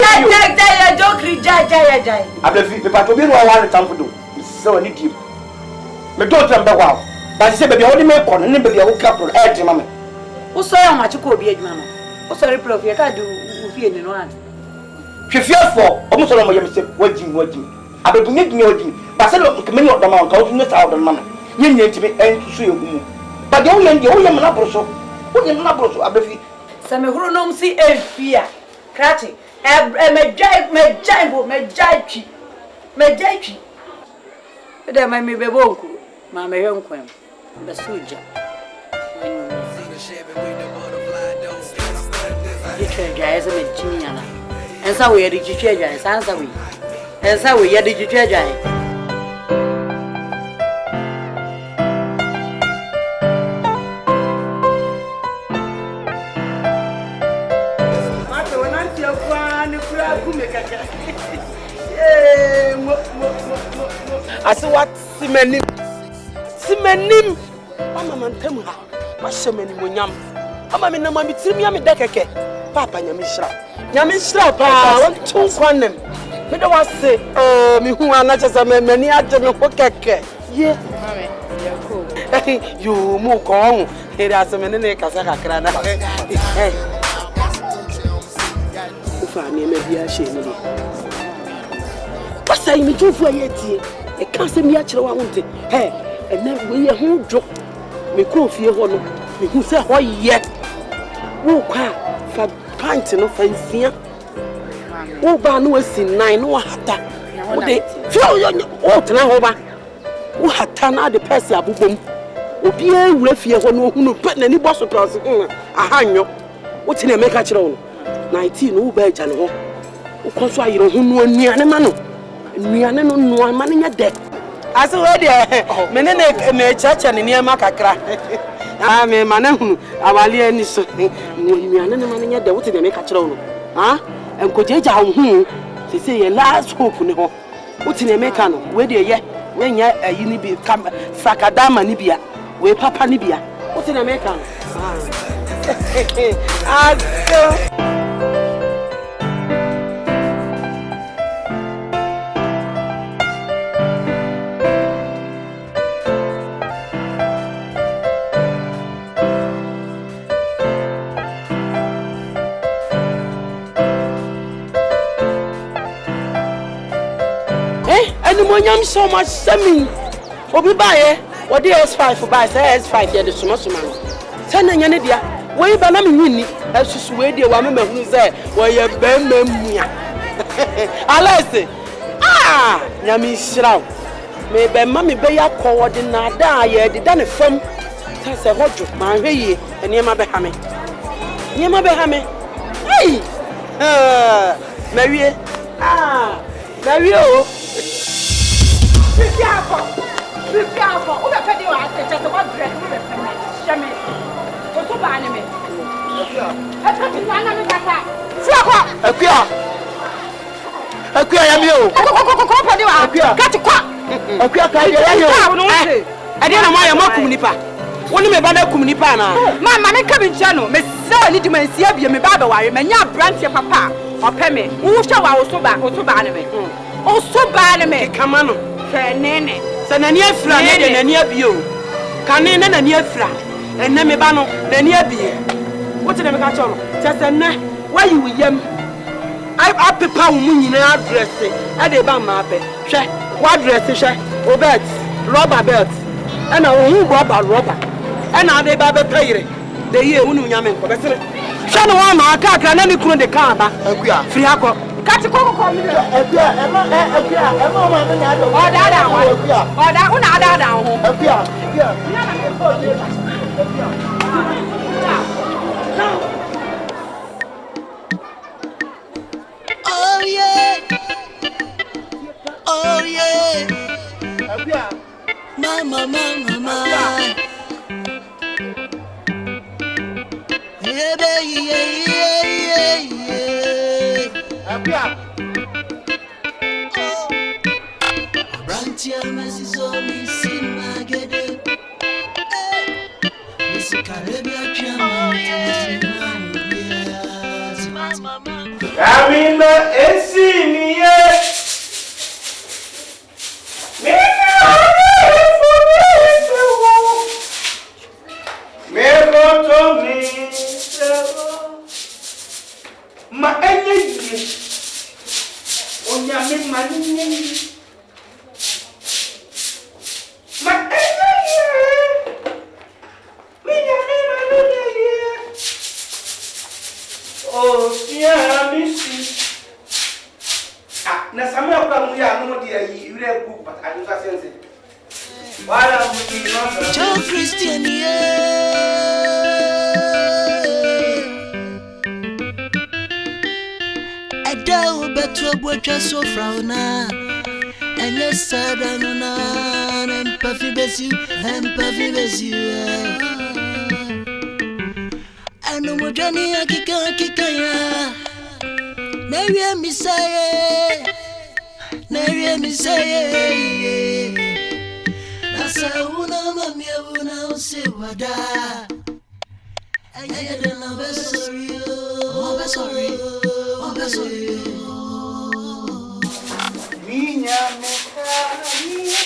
Jai jokri jai Abafi me pacho bi no wa tamfo do se woni dim me do tram da wa ba se be ho ni me ko ni be wo ka pro e de ma me wo so ya ma chi ko obi adwuma no wo so reprof ye ka do wo fie ni no ant hwefiafo o mo so no mo ye me se wajim Abafi nye gimi wajim ba se lo me ni odama on ka wo ni sa odama ma nye nye ntimi en susu ye gumu ba de wo ye me na broso Abafi se me huru no msi elfia krati me jai twi ede ma me bebo nku ma me hwe nkwam be suja Jitwe jai se me jinya na ensa we yedi jitwe jai ensa we yedi jitwe jai Ase what simenim mama mantam ha ma shemani monyam ama me na ma bitrim ya me dekeke papa nyame shira pa won tun kwanem me da wase me hu anacha sa me mani ade me ko keke ye mame ye ko yo mu ko hu era se me ne kasa kakra na ufa ni me bia she ni de pasa imi tufu ayetie e kan se mi a kire wa wonte ena we ye hu dwo me ko fie ho no me hu se ho ye wo kwa fa pint no fa nsia wo ba no asi 9 no hata wo de fio wo tena ho ba wo hata na de pese abobom obi e wura fie ho no hu no pe na ni boso plus ahanyo wo tena me ka kire wo 19 no wo ba ja ne ho wo ko so ayiro hu no anuane ma no nuane no no ma nya de ase we de menene me chacha ne niam kakra me manahu awale ani so nuane no ma nya de wote de me ka kire wo ha enkojeja hu sese ye last hope ne ho wote ne me ka no we de ye we nya ayi ni bi fakadama ni bia we papa ni bia wote ne me ka no aso monyam so much semi obi bae what the S5 buy say S5 here the suma no sana nya ne dia we ba na me nwini asusu we dia wa me mahunu say we ye ba mamua alese nya mi shiraw me be ma me be yakọ de na da ye de da ne fam say hojo ma hwe yi eniema be ha me hey mawie mawie o Prepare for over petty or I just about dress with a shame. What's so bad in me? I got to run on the car. Akuya ya mi o. Got to quack. Akuya ka ya yo. I didn't want your mock nipa. One me bana kum nipa na. Ma me come channel. Me say ni demand see be me baba ware. Me nya branch your papa. Or peme. Who shall I also back or so bad me? Oh so bad me. Come on. Nene. Sanania fra ne na nia bio. Kane na nia fra. And na me ba no na nia bie. What did me catch on? Just na why you yam? I prepare money na address. I dey ba ma be. Hwe, what address hwe? Obet, rubber belt. And I who rubber. And I dey ba be tire. The year unu nyame ko be sere. Hwe no wa ma aka na me kunu de ka ba. Akuya. Free akọ. Kati koko ko mi. Akuya, ema ma me nya do. O da wa. O da una da ho. Akuya. Na na me ko de. Oh yeah. Oh yeah. Mama. Yeah, baby, yeah. Oh. Brantia Messi so me sin my get it. This Caribbean Camina Essini. Ma enye onyame mani ma enye oh sia misi na samia kwa mu ya no de ayi ire gu but adu sa sense wala mu di no Joe Christian Adao beto botwa so frauna enya sada no na empafi besi anu mojani akika ya Nerie misaye Nasa una mamia una usewada Ayada na besori minha mecânia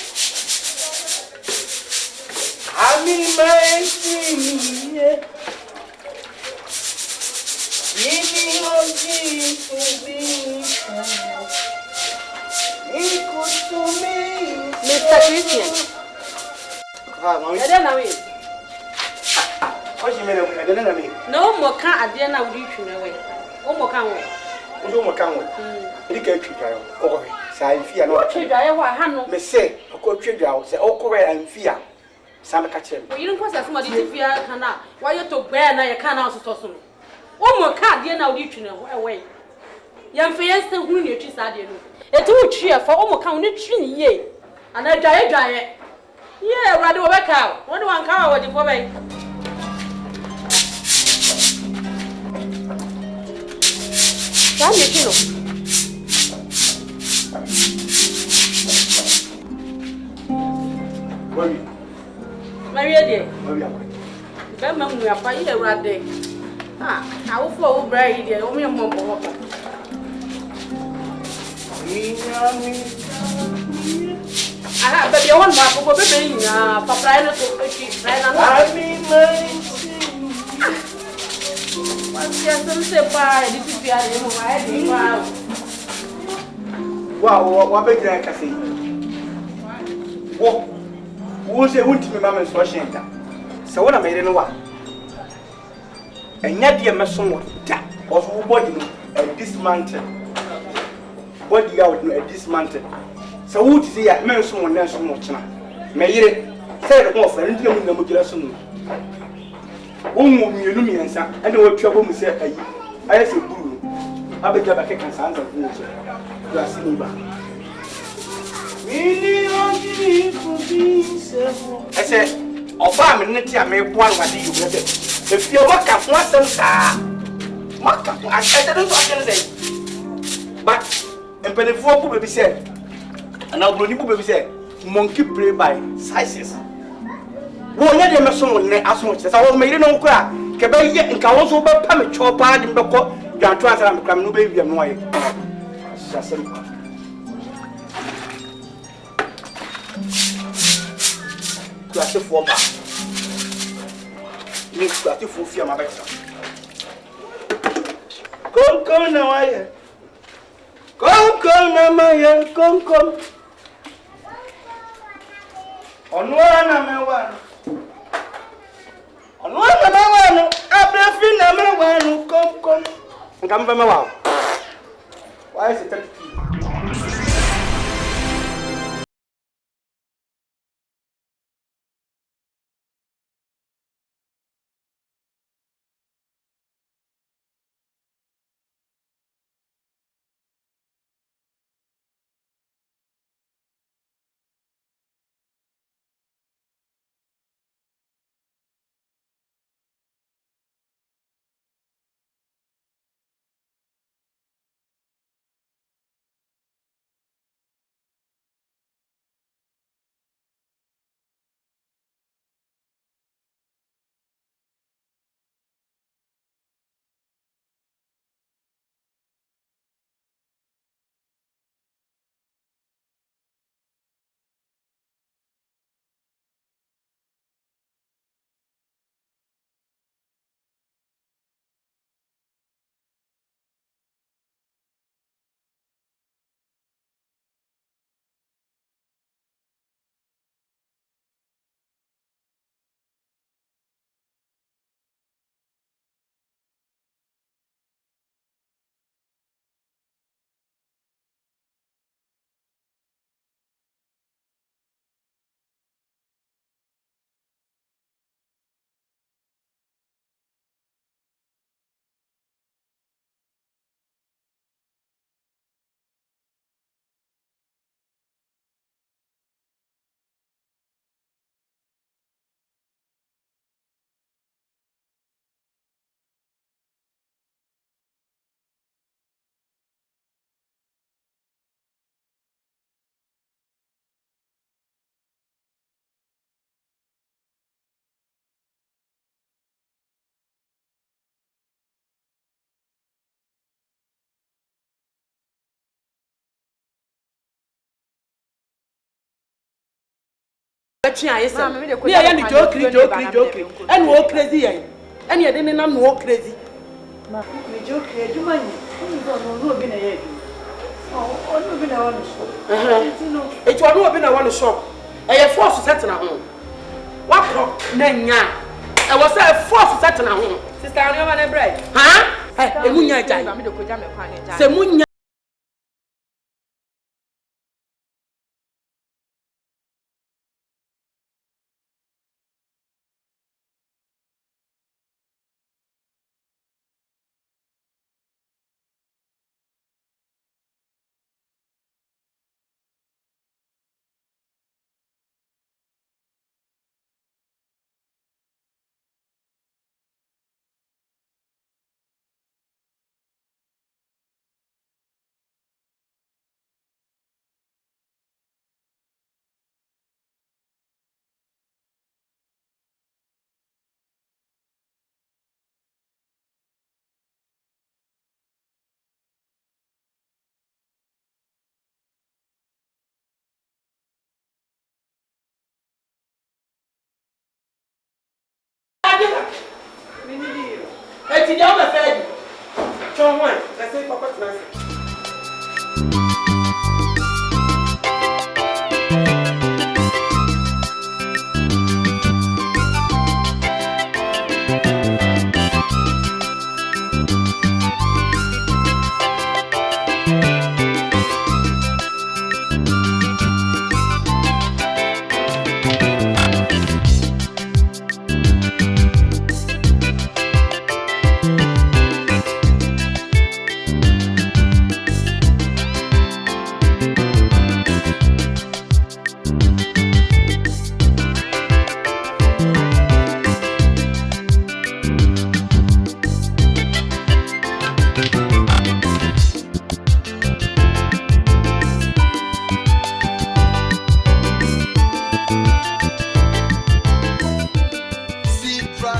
a minha mãe Mr. Christian. I don't know it. What you mean? I don't know. No more can't I dare not reach you away. Oh, more can't wait. Oh, can't wait. You can't treat her. Oh, say, fear not. Treat her, me say, I could treat her. Say, oh, correct and fear. Some catch him. You don't cause somebody to fear. Why you to bear now? You can't also soon. Oh, more can't dare not reach you away. Young friends, who you treat sad, you know. A 2 cheer for almost count tree, yea. And I dry it. Yeah, rather work out. What do I cover what you for me? Maria dear. Remember we are fine right there. I will follow Brady dear. Only a moment. I have baby one more for baby. Papa, I mean, wow, what big I can see. What? Who's a wound to me, Mamma, so she ain't. So what I made in one. And yet, dear Mason, was who body a dismantled. Body out a dismantled. So who to see a man someone else so much now? May it say the more friend in the Mugilation. You know me and son, and what trouble me say, I say, Boo. I bet you back and sons of nature. You are seeing back. I said, Oba minute I may want what you get. If you work up once some car, I said, but and penny four will be said, and I'll be said, monkey play by sizes. Won't let them assume as much as I was made no crack. Cabay and Kawas over Pammy Chopard in Boko, you are trying to come no baby and why. To a for back. You got to fulfill my better. Come now, I come now, my come. On one, come. Come from a why is it? Me I joke. And walk crazy. And you didn't walk crazy. Me joke, you mind? No, been a year. Oh, no, been a one shop. It was not been a one shop. I have forced to set in a home. What Nanya? I was a forced to set in a home. Sister, I'm your bread. Huh? Hey, Munya, I'm the Kujama. Say Munya. Hey, did you ever say, John, why? I say, Papa,